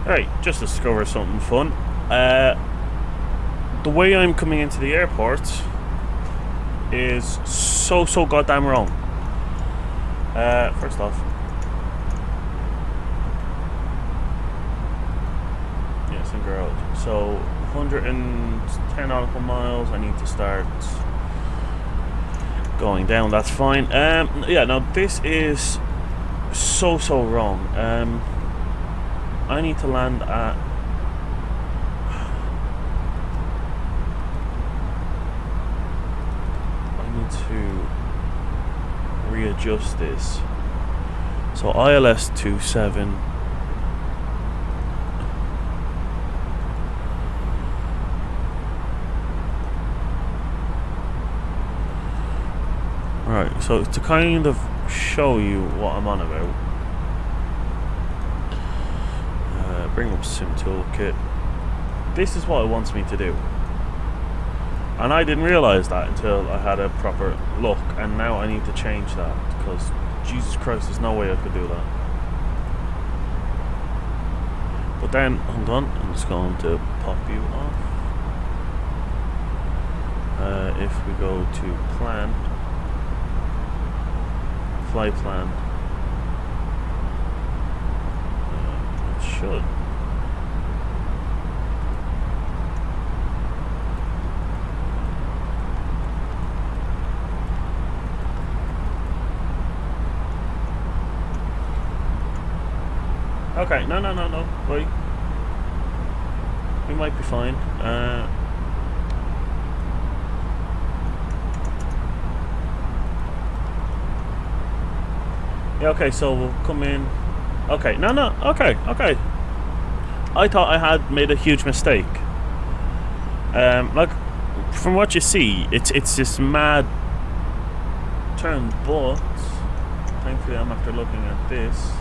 Right, just discovered something fun. The way I'm coming into the airport is so goddamn wrong. First off, yes, and girl. So 110 nautical miles. I need to start going down. That's fine. Yeah, now this is so wrong. I need to land at. To readjust this. So ILS 27. Right, so to kind of show you what I'm on about, bring up Sim Toolkit. This is what it wants me to do. And I didn't realise that until I had a proper look, and now I need to change that, because Jesus Christ, there's no way I could do that. But then, hold on, I'm just going to pop you off. If we go to plan, flight plan, it should. Okay, no, wait. We might be fine. Yeah, okay, so we'll come in. Okay, no, okay. I thought I had made a huge mistake. Like, from what you see, it's this mad turn, but thankfully I'm after looking at this.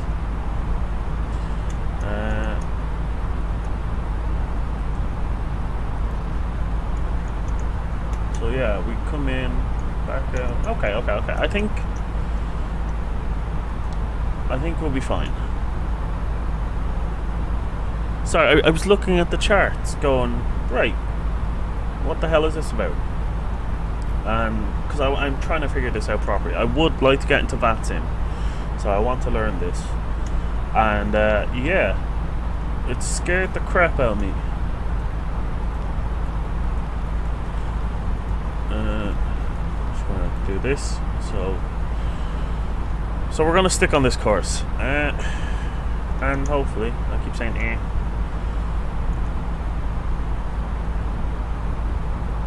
So yeah, we come in, back out. Okay. I think we'll be fine. Sorry, I was looking at the charts, going, right, what the hell is this about? Because I'm trying to figure this out properly. I would like to get into VATSIM, so I want to learn this. And yeah, it scared the crap out of me. Just gonna do this. So we're gonna stick on this course, and hopefully, I keep saying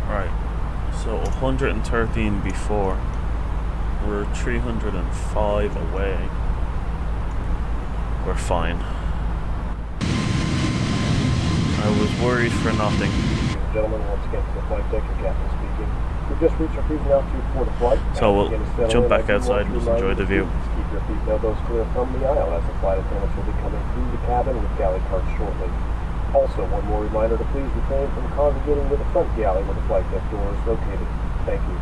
Right. So 113 before. We're 305 away. We're fine. I was worried for nothing. Gentlemen, once again to the flight deck, your captain speaking. We've just reached our cruising altitude for the flight. So we'll jump back outside and just enjoy the view. Keep your feet elbows clear from the aisle as the flight attendants will be coming through the cabin with galley carts shortly. Also, one more reminder to please refrain from congregating with the front galley where the flight deck door is located. Thank you.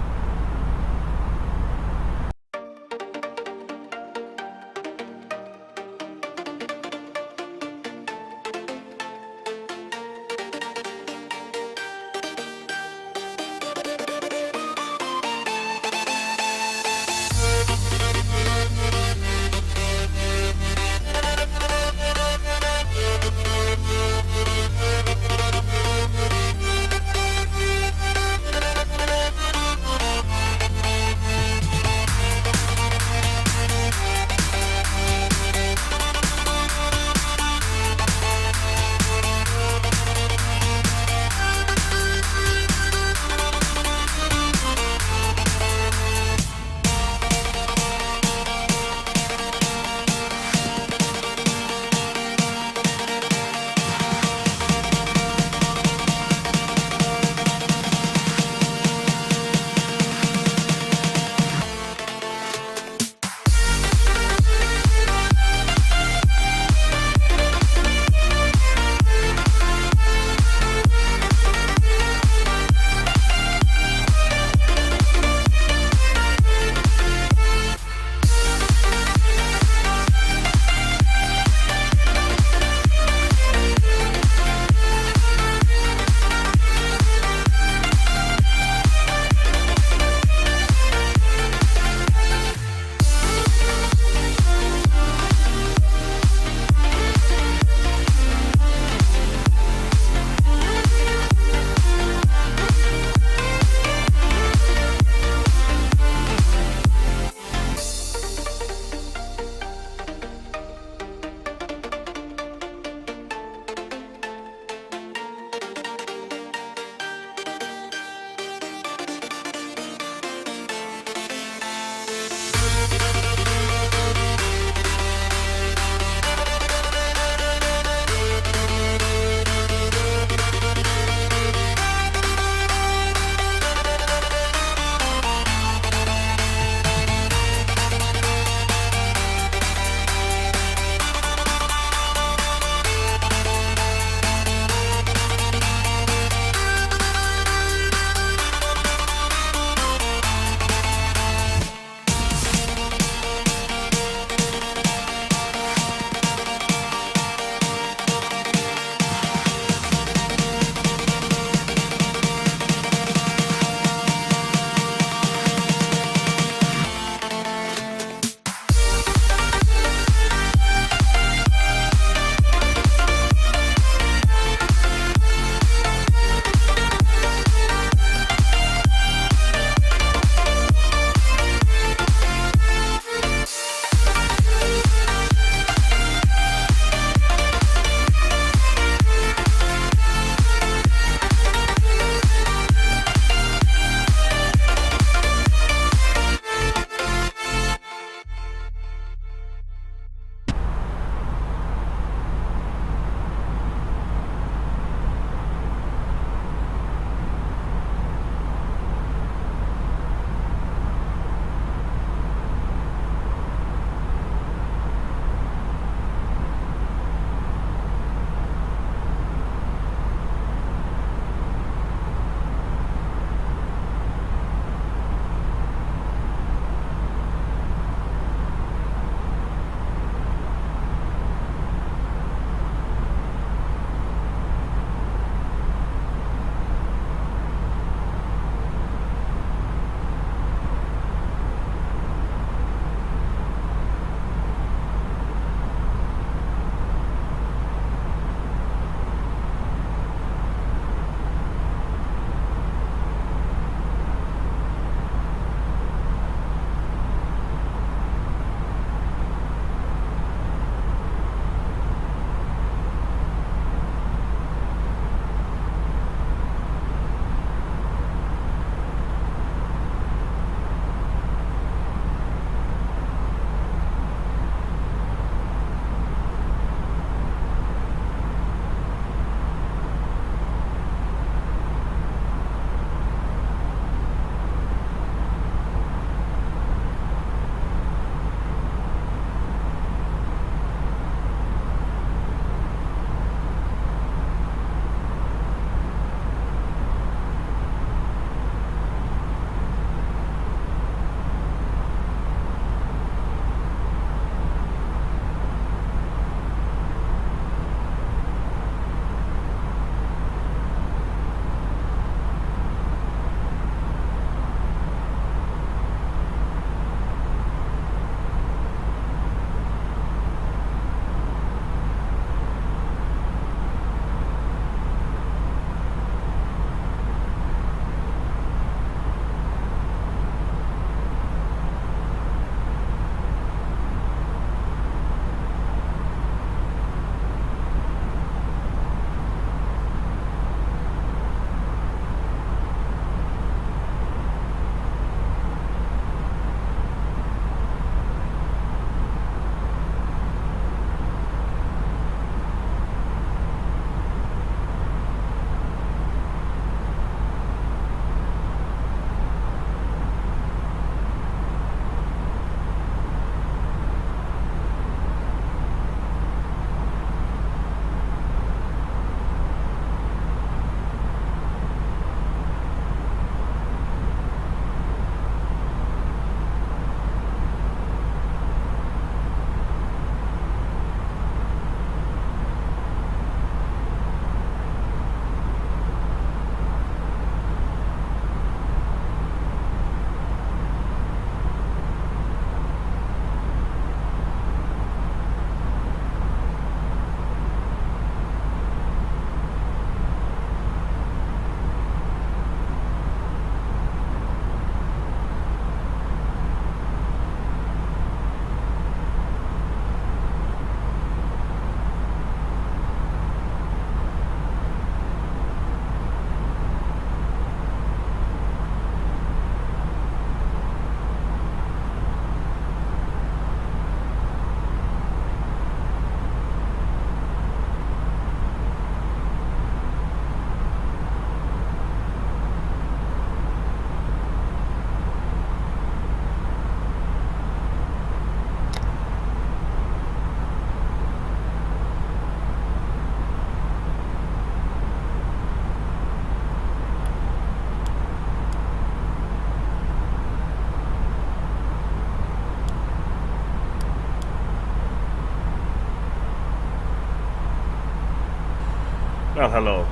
Well, hello.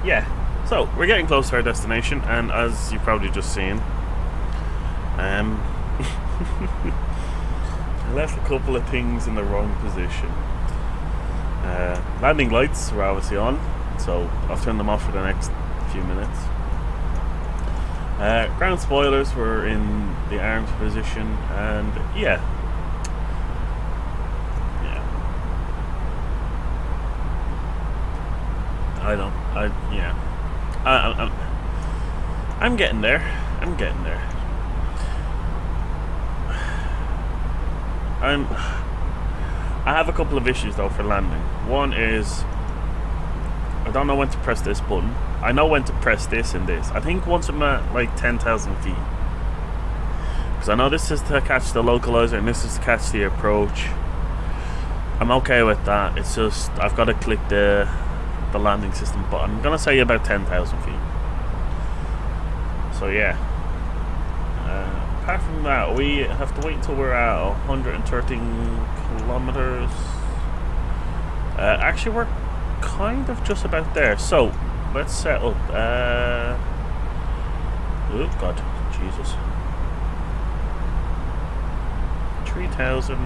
Yeah. So we're getting close to our destination, and as you've probably just seen, I left a couple of things in the wrong position. Landing lights were obviously on, so I'll turn them off for the next few minutes. Ground spoilers were in the armed position, and yeah. I'm getting there. I have a couple of issues though for landing. One is I don't know when to press this button. I know when to press this and this. I think once I'm at like 10,000 feet, because I know this is to catch the localizer and this is to catch the approach. I'm okay with that. It's just I've got to click the landing system button. I'm gonna say about 10,000 feet. So yeah. Apart from that, we have to wait until we're at 113 kilometers. Actually, we're kind of just about there. So let's set up. Oh God, Jesus. 3,000.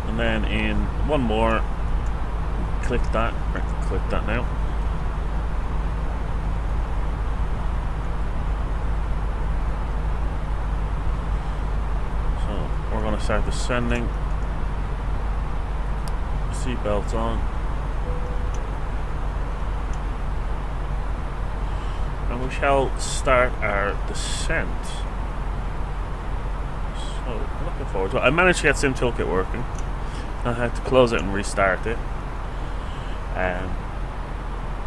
And then in one more, click that now. So we're going to start descending. Seatbelts on. And we shall start our descent. So looking forward to it. I managed to get Sim Toolkit working. I had to close it and restart it.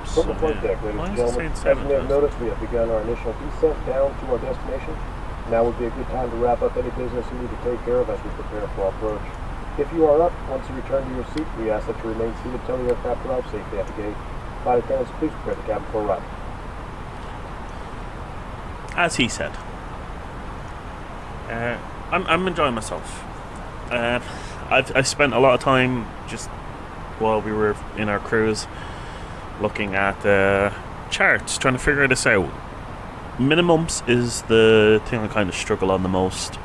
From the flight deck, ladies and gentlemen, as we have noticed, we have begun our initial descent down to our destination. Now would be a good time to wrap up any business you need to take care of as we prepare for our approach. If you are up, once you return to your seat, we ask that you remain seated until the aircraft arrives safely at the gate. Flight attendants, please prepare the cabin for arrival. As he said. I'm enjoying myself. I've spent a lot of time just while we were in our cruise looking at charts, trying to figure this out. Minimums is the thing I kind of struggle on the most.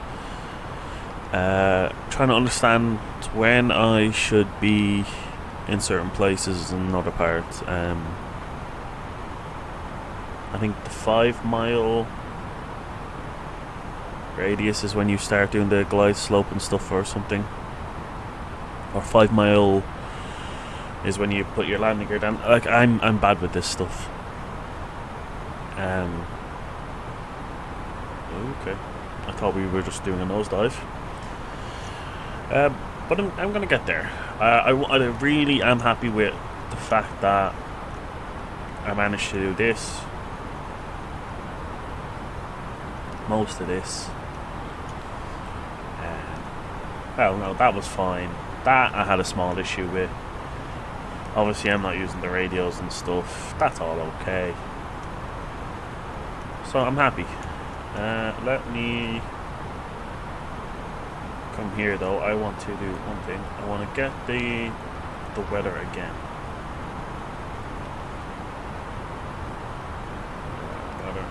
Trying to understand when I should be in certain places and other parts. I think the 5-mile radius is when you start doing the glide slope and stuff or something. Or 5-mile is when you put your landing gear down. Like I'm bad with this stuff. Okay. I thought we were just doing a nosedive. But I'm gonna get there. I really am happy with the fact that I managed to do this. Most of this. Well, no, that was fine. That I had a small issue with. Obviously, I'm not using the radios and stuff. That's all okay. So I'm happy. Let me come here though. I want to do one thing. I want to get the weather again. Weather.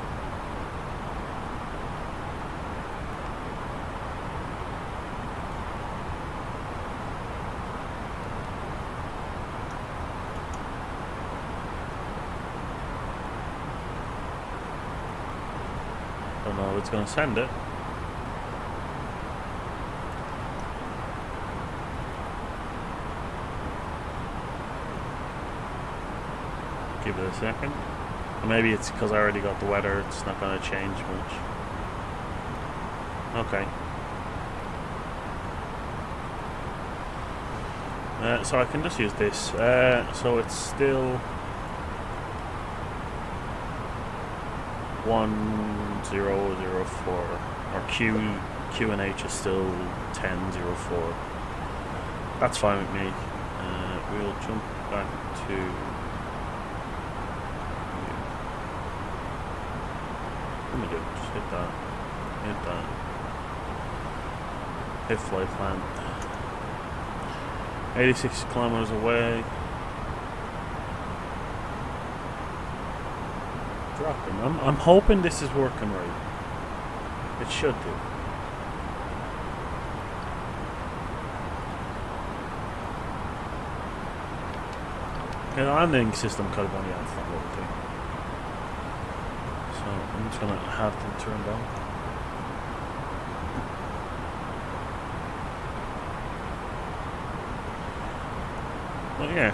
Don't know if it's going to send it. Give it a second. Or maybe it's because I already got the weather, it's not going to change much. Okay. So I can just use this. So it's still 1004, or Q and H is still 1004. That's fine with me. We'll jump back to. Let me do it. Just hit that. Hit flight plan. 86 kilometers away. Dropping. I'm hoping this is working right. It should do. The landing system could have only on that little thing. So I'm just gonna have them turned on. Well, yeah.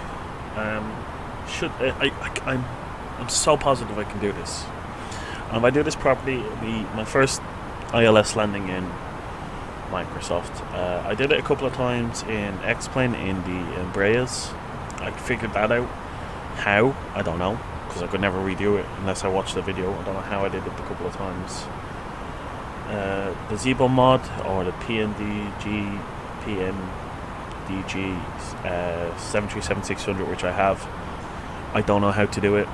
I'm so positive I can do this. And if I do this properly, it'll be my first ILS landing in Microsoft. I did it a couple of times in X-Plane in the Embraers. I figured that out. How? I don't know, because I could never redo it unless I watched the video. I don't know how I did it a couple of times. The Zebo mod or the PMDG 737-600, which I have, I don't know how to do it.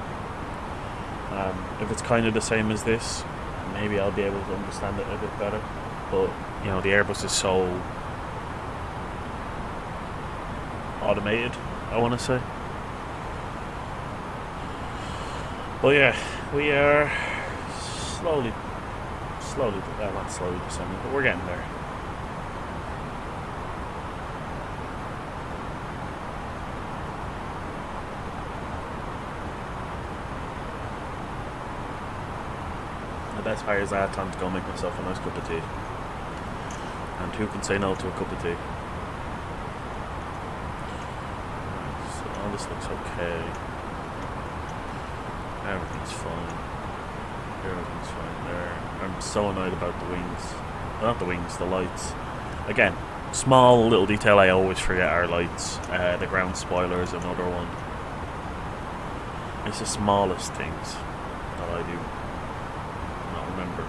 If it's kind of the same as this, maybe I'll be able to understand it a bit better. But you know, the Airbus is so automated, I want to say. But yeah, we are slowly, well, not slowly descending, but we're getting there. The best part is I had time to go make myself a nice cup of tea. And who can say no to a cup of tea? So all this looks okay. Everything's fine. Everything's fine there. I'm so annoyed about the wings. Not the wings, the lights. Again, small little detail I always forget are lights. The ground spoiler is another one. It's the smallest things that I do not remember.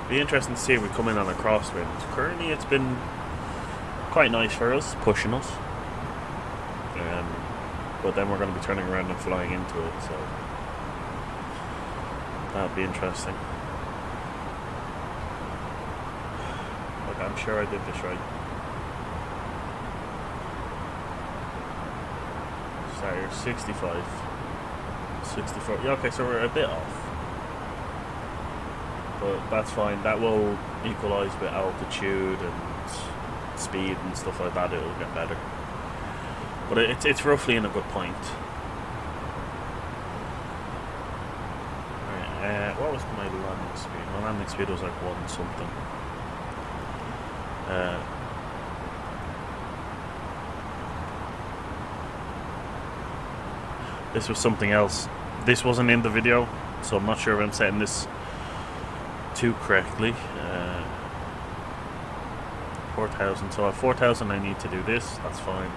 Be interesting to see if we come in on a crosswind. Currently it's been quite nice for us, pushing us. But then we're going to be turning around and flying into it, so that'll be interesting. Look, I'm sure I did this right. Sorry, you're 65. 64. Yeah, okay, so we're a bit off. But that's fine. That will equalise with altitude and speed and stuff like that. It'll get better. But it's roughly in a good point. Right, what was my landing speed? My landing speed was like 1 something. This was something else. This wasn't in the video, so I'm not sure if I'm setting this to correctly. 4,000. So at 4,000 I need to do this. That's fine.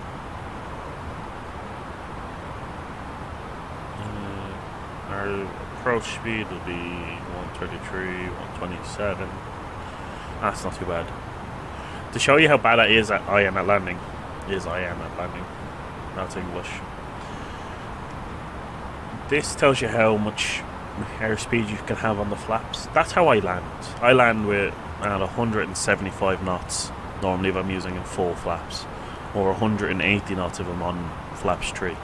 Our approach speed will be 133, 127. That's not too bad. To show you how bad I am at landing. That's English. This tells you how much airspeed you can have on the flaps. That's how I land. I land with around 175 knots normally if I'm using in full flaps, or 180 knots if I'm on flaps 3.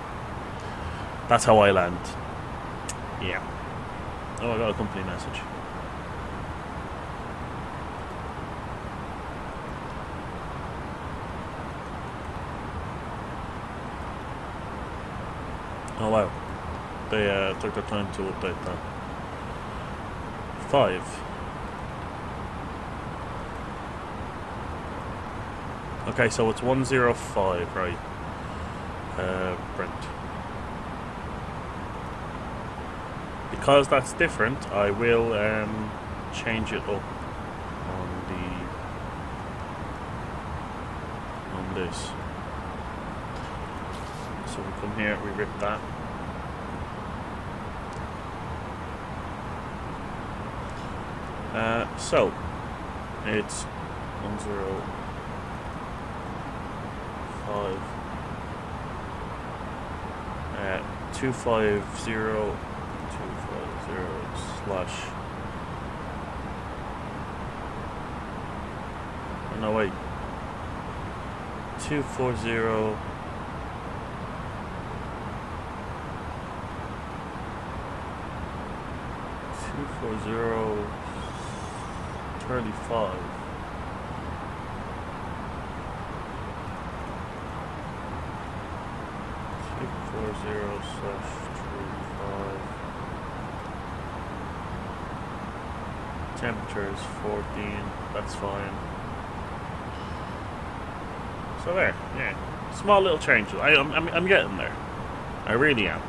That's how I land. Yeah. Oh, I got a company message. Oh wow. They took their time to update that. 5. Okay, so it's 105, right? Brent. Because that's different, I will change it up on this. So we come here, we rip that. So It's 105. 250 slash. Oh, no, wait. 240. 35. Temperature is 14. That's fine. So there, yeah, small little changes. I'm getting there. I really am.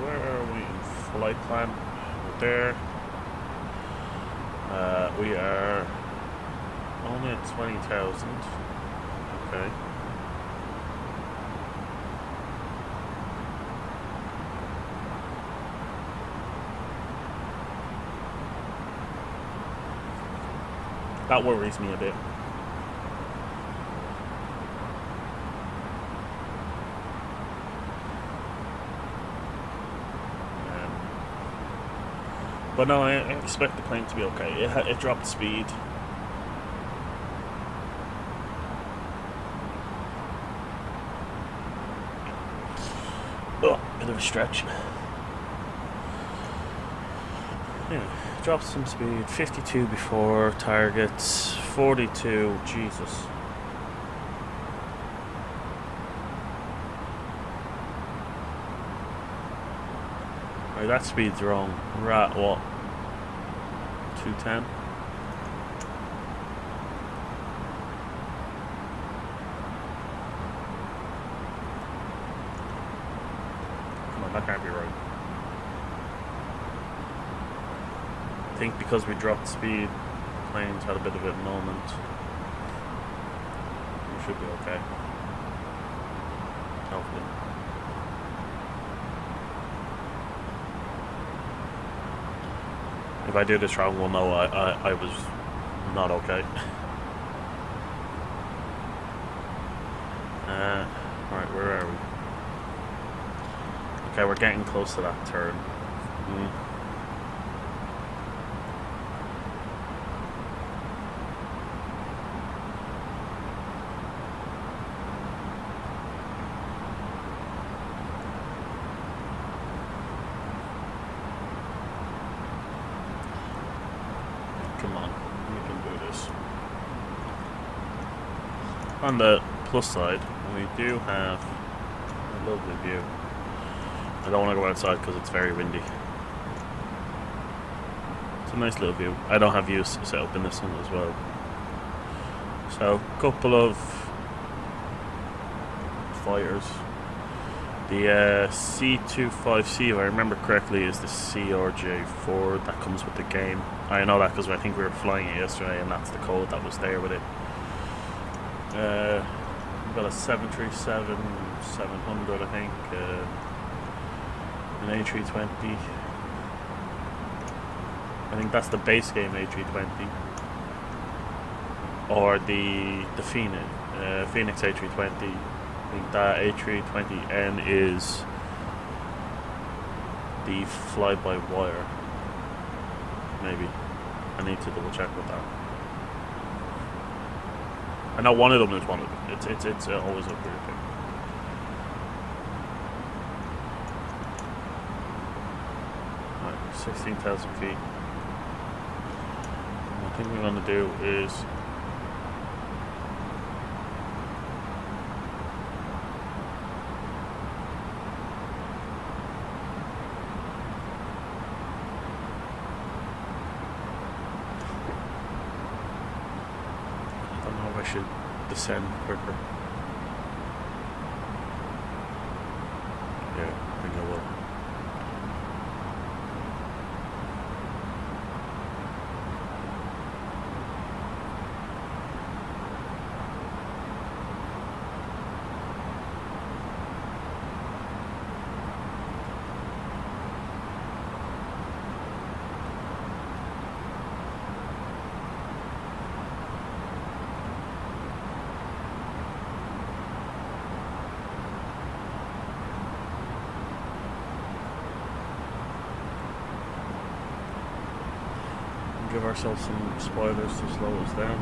Where are we in flight plan? We're there. We are only at 20,000. Okay. That worries me a bit. But no, I expect the plane to be okay. It dropped speed. Oh, bit of a stretch. Yeah, dropped some speed. 52 before targets. 42. Jesus. Right, that speed's wrong. We're at what? 210? Come on, that can't be right. I think because we dropped speed, planes had a bit of a moment. We should be okay. Hopefully. If I do this wrong, we'll know I was not okay. Right, where are we? Okay, we're getting close to that turn. Come on, we can do this. On the plus side, we do have a lovely view. I don't want to go outside because it's very windy. It's a nice little view. I don't have views set up in this one as well. So, a couple of fighters. The C25C, if I remember correctly, is the CRJ4 that comes with the game. I know that because I think we were flying it yesterday, and that's the code that was there with it. We've got a 737-700, I think, an A320. I think that's the base game A320, or the Phoenix A320. I think that A320N is the fly-by-wire. Maybe. I need to double check with that. I know one of them is one of them. It's always a weird thing. Right, 16,000 feet. What I think we're going to do is I should descend quicker. Yeah, I think I will. give ourselves some spoilers to slow us down.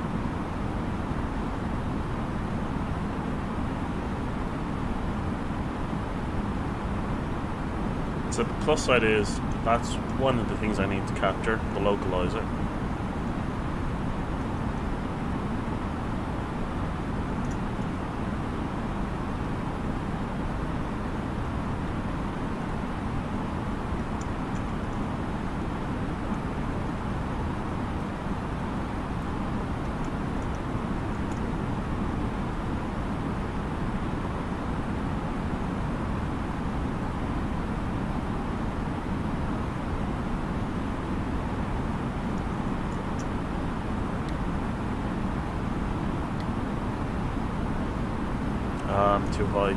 So the plus side is that's one of the things I need to capture, the localizer. Too high.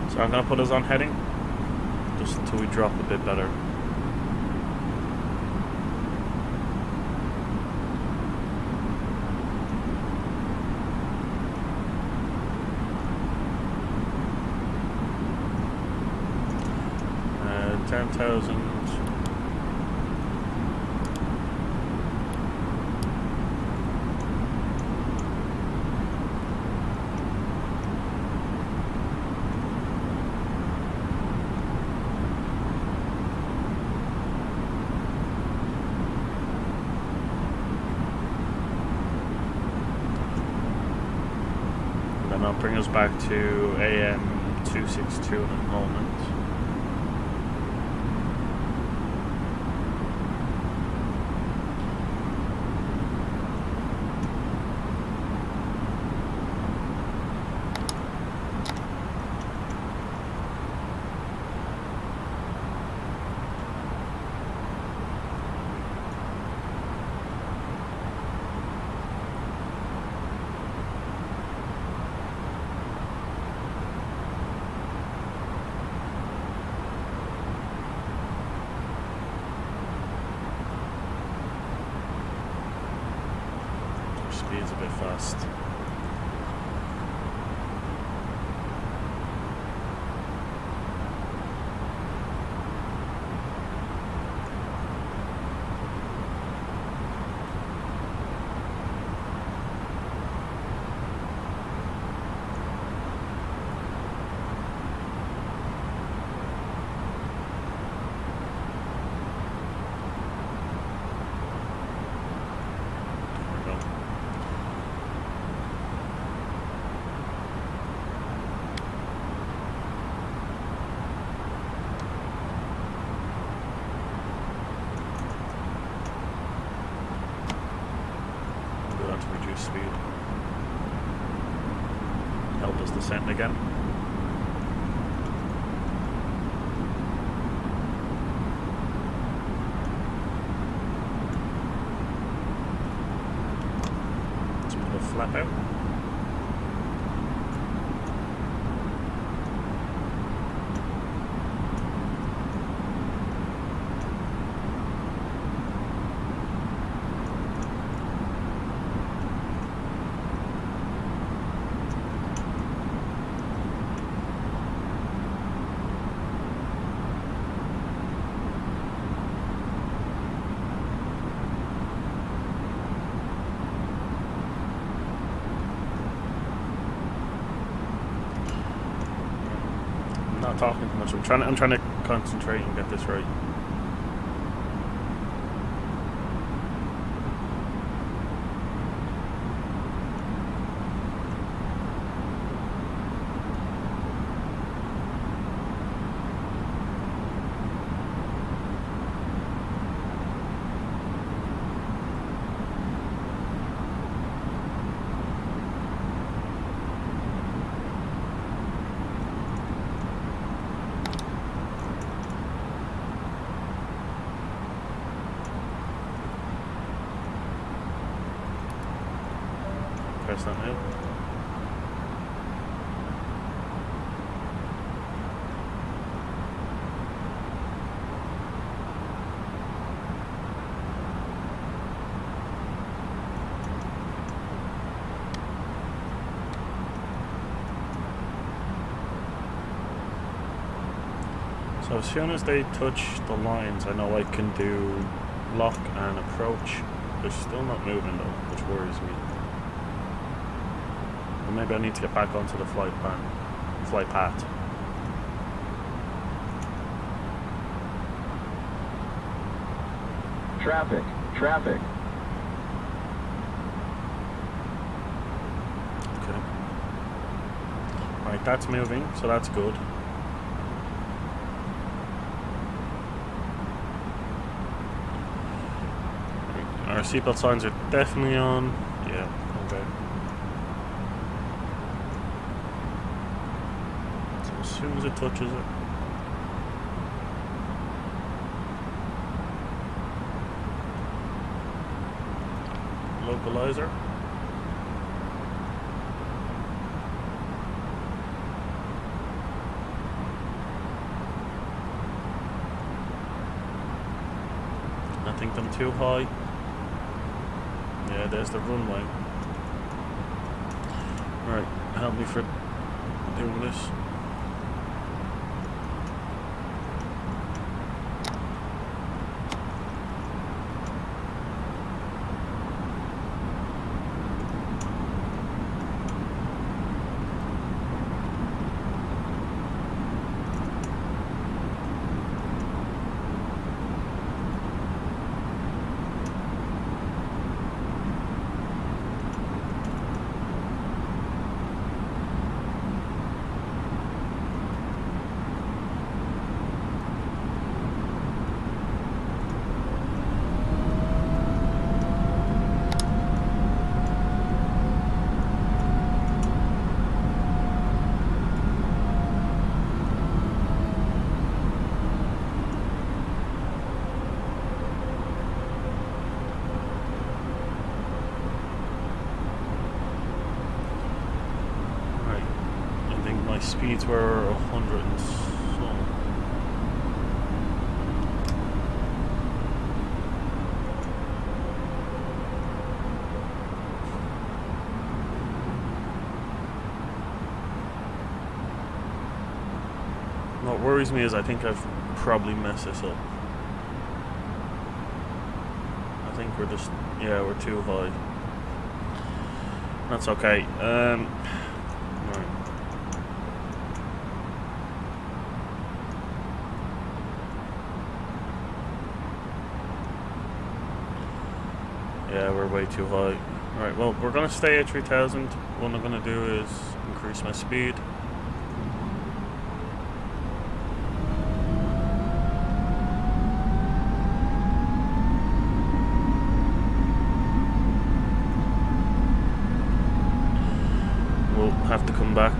So I'm going to put us on heading just until we drop a bit better. $10,000. Then I'll bring us back to AM 262 in a moment. Speed's a bit fast. Speed. Help us descend again. Let's put a flap out. Not talking too much. I'm trying to concentrate and get this right. Press that now. So as soon as they touch the lines, I know I can do lock and approach. They're still not moving though, which worries me. But maybe I need to get back onto the flight path. Traffic, traffic. Okay. Right, that's moving, so that's good. Our seatbelt signs are definitely on. Yeah, okay. So as soon as it touches it. Localizer. I think I'm too high. Yeah, there's the runway. Alright, help me for doing this. Speeds were 100 and some. What worries me is I think I've probably messed this up. I think we're just, yeah, we're too high. That's okay. Right. Yeah, we're way too high. Alright, well, we're going to stay at 3000. What I'm going to do is increase my speed. We'll have to come back.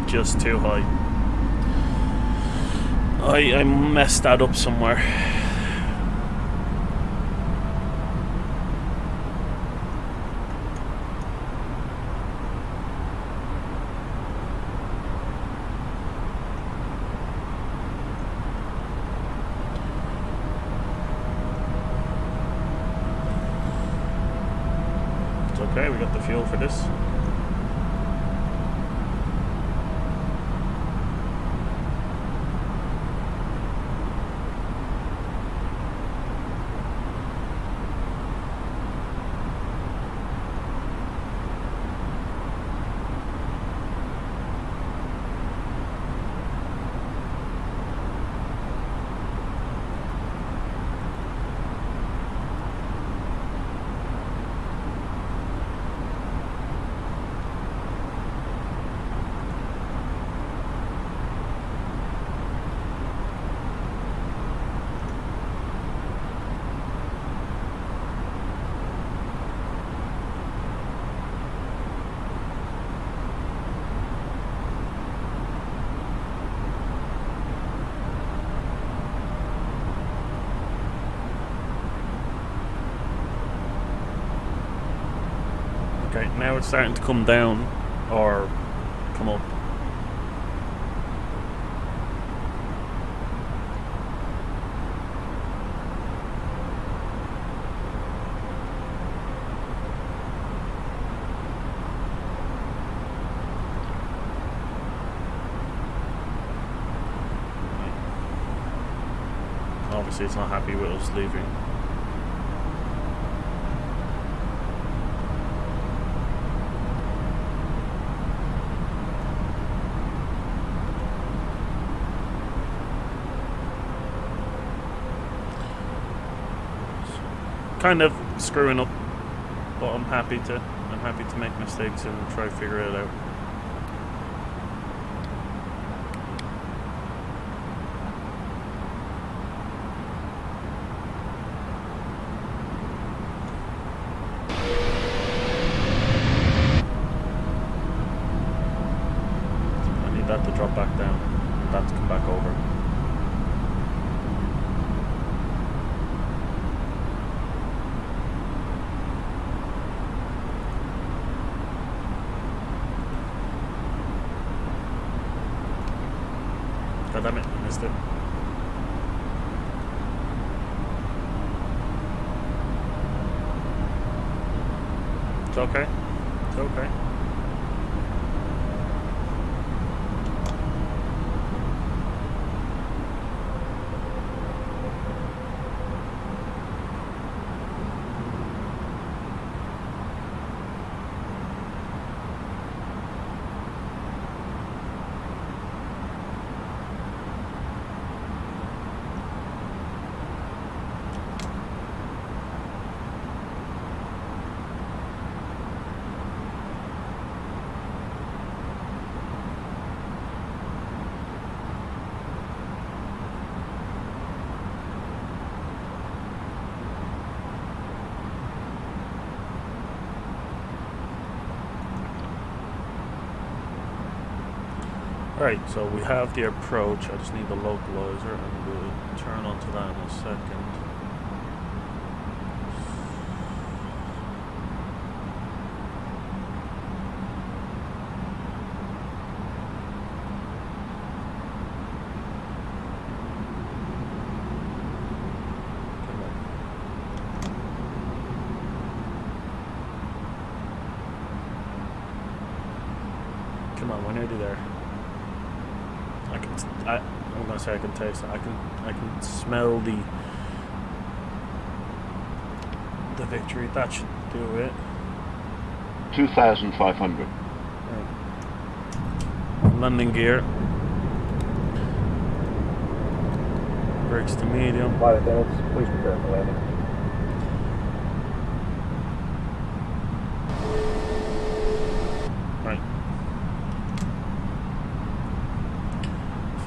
Just too high. I messed that up somewhere. It's okay, we got the fuel for this. Okay, now it's starting to come down or come up. Obviously it's not happy with us leaving. Kind of screwing up, but I'm happy to make mistakes and try to figure it out. I need that to drop back down, and that to come back over. God damn it, I missed it. It's okay. It's okay. Right, so we have the approach. I just need the localizer, and we'll turn onto that in a second. Come on, we're nearly there. I'm gonna say I can taste it. I can smell the victory. That should do it. 2,500. Right. Landing gear. Brakes to medium. Flight attendants, please prepare for landing. Right.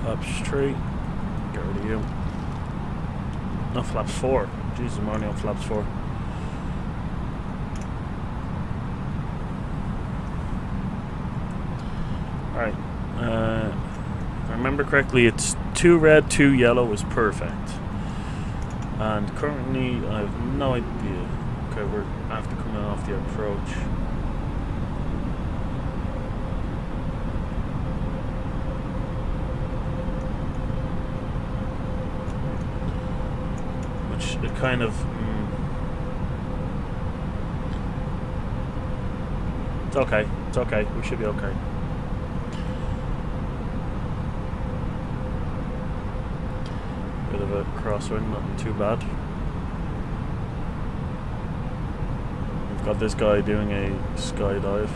Flaps straight. Get rid of you. No, flaps 4. Jesus, I'm only on flaps 4. Alright. If I remember correctly, it's 2 red, 2 yellow is perfect. And currently, I have no idea. Okay, we're after coming off the approach. It kind of it's okay, we should be okay. Bit of a crosswind, nothing too bad. We've got this guy doing a skydive.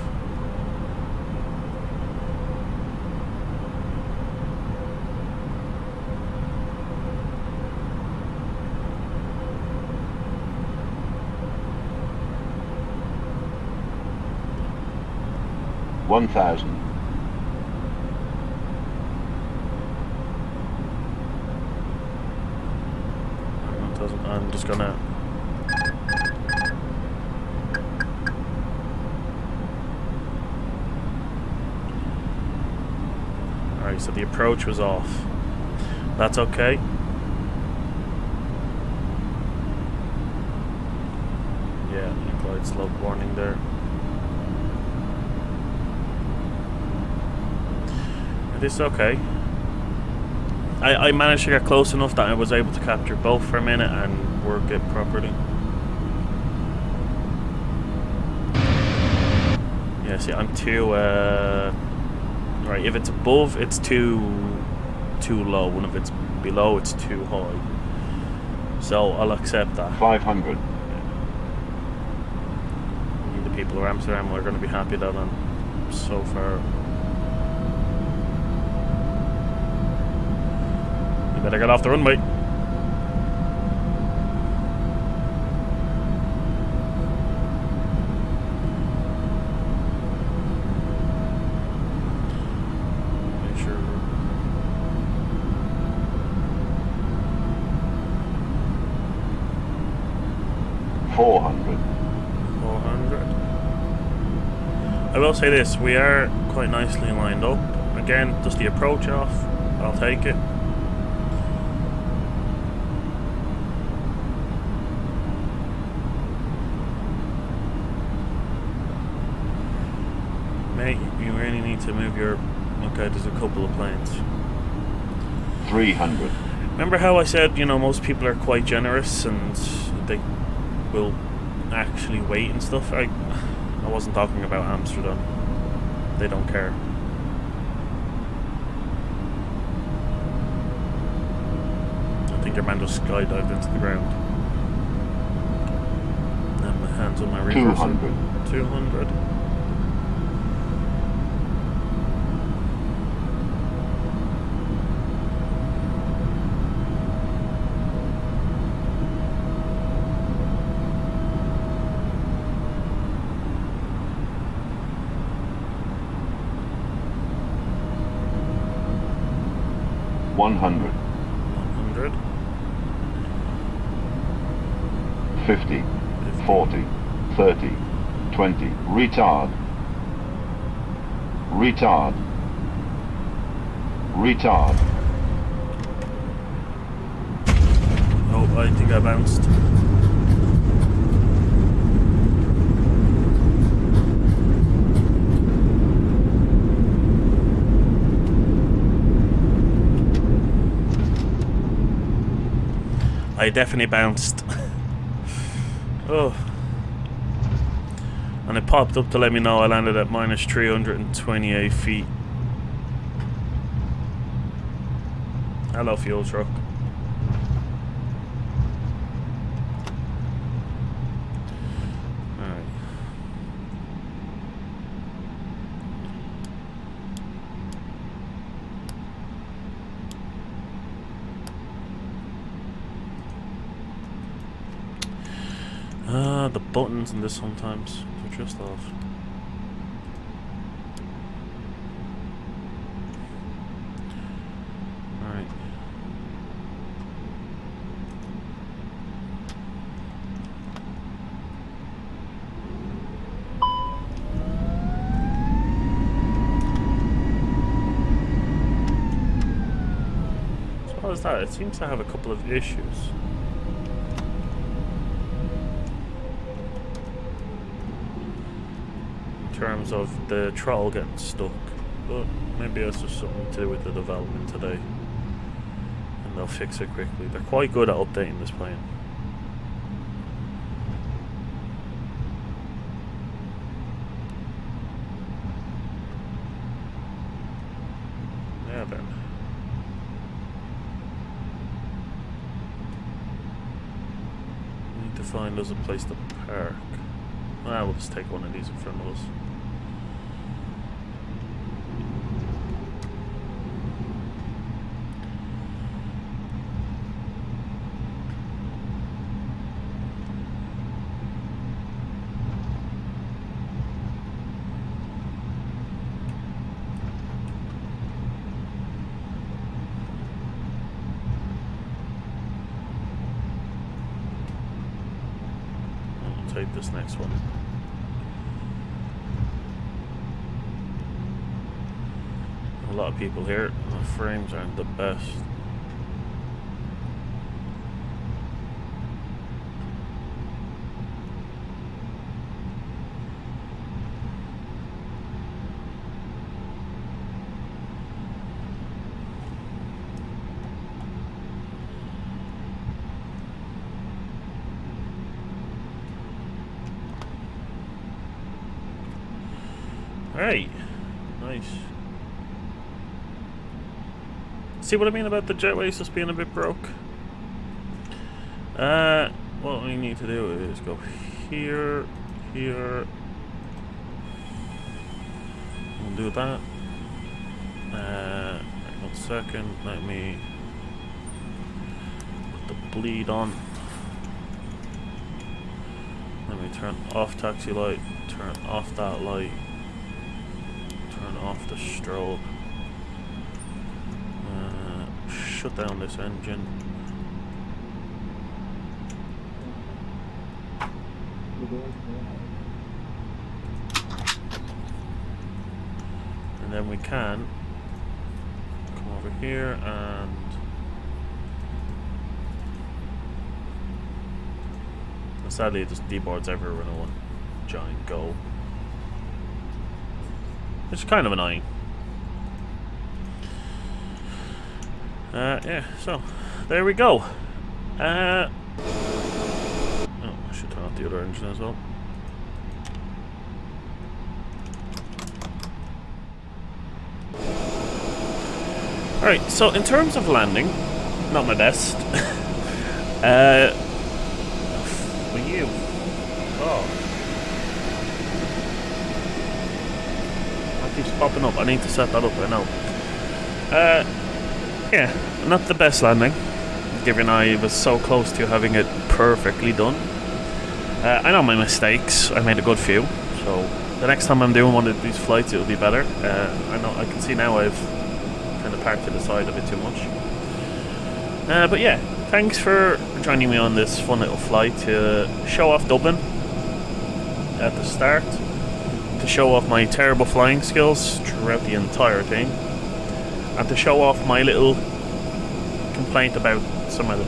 $1,000. I'm just gonna. Alright, so the approach was off. That's okay. Yeah, implied slope warning there. this is okay. I managed to get close enough that I was able to capture both for a minute and work it properly. Yeah, see, I'm too, right, if it's above, it's too low, and if it's below, it's too high. So, I'll accept that. 500. The people of Amsterdam are going to be happy that I'm so far. You better get off the runway. Make sure. $400. I will say this, we are quite nicely lined up. Again, just the approach off, I'll take it. Mate, you really need to move your... Okay, there's a couple of planes. 300. Remember how I said, you know, most people are quite generous and they will actually wait and stuff? I wasn't talking about Amsterdam. They don't care. I think your man just skydived into the ground. And my hands on my reverse. 200. 200. One hundred. 100. 50. 40. 30. 20. Retard. Retard. Retard. Oh, I think I bounced. I definitely bounced. Oh. And it popped up to let me know I landed at minus 328 feet. Hello, fuel truck. Alright. The buttons in this sometimes are just off. Alright. So what is that? It seems to have a couple of issues. In terms of the throttle getting stuck, but maybe that's just something to do with the development today, and they'll fix it quickly. They're quite good at updating this plane. Yeah, then. We need to find us a place to park. Well, we'll just take one of these in front of us. I'll take this next one. A lot of people here. The frames aren't the best. Alright. Nice. See what I mean about the jetways just being a bit broke? What we need to do is go here, here. We'll do that. Right, 1 second, let me put the bleed on. Let me turn off taxi light, turn off that light, turn off the strobe, shut down this engine. And then we can come over here and sadly it just deboards everywhere in one giant go, which is kind of annoying. Yeah, so there we go. Oh, I should turn off the other engine as well. Alright, so in terms of landing, not my best. For you. Oh. That keeps popping up. I need to set that up, I know. Yeah, not the best landing, given I was so close to having it perfectly done. I know my mistakes. I made a good few, so the next time I'm doing one of these flights, it'll be better. I know I can see now I've kind of parked to the side a bit too much. But yeah, thanks for joining me on this fun little flight to show off Dublin at the start, to show off my terrible flying skills throughout the entire thing, and to show off my little complaint about some of the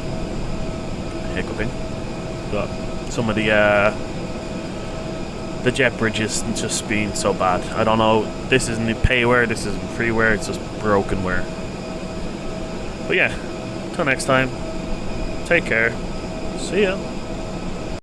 hiccuping. Got some of the jet bridges just being so bad. I don't know, this isn't payware, this isn't freeware, it's just brokenware. But yeah, till next time, take care, see ya.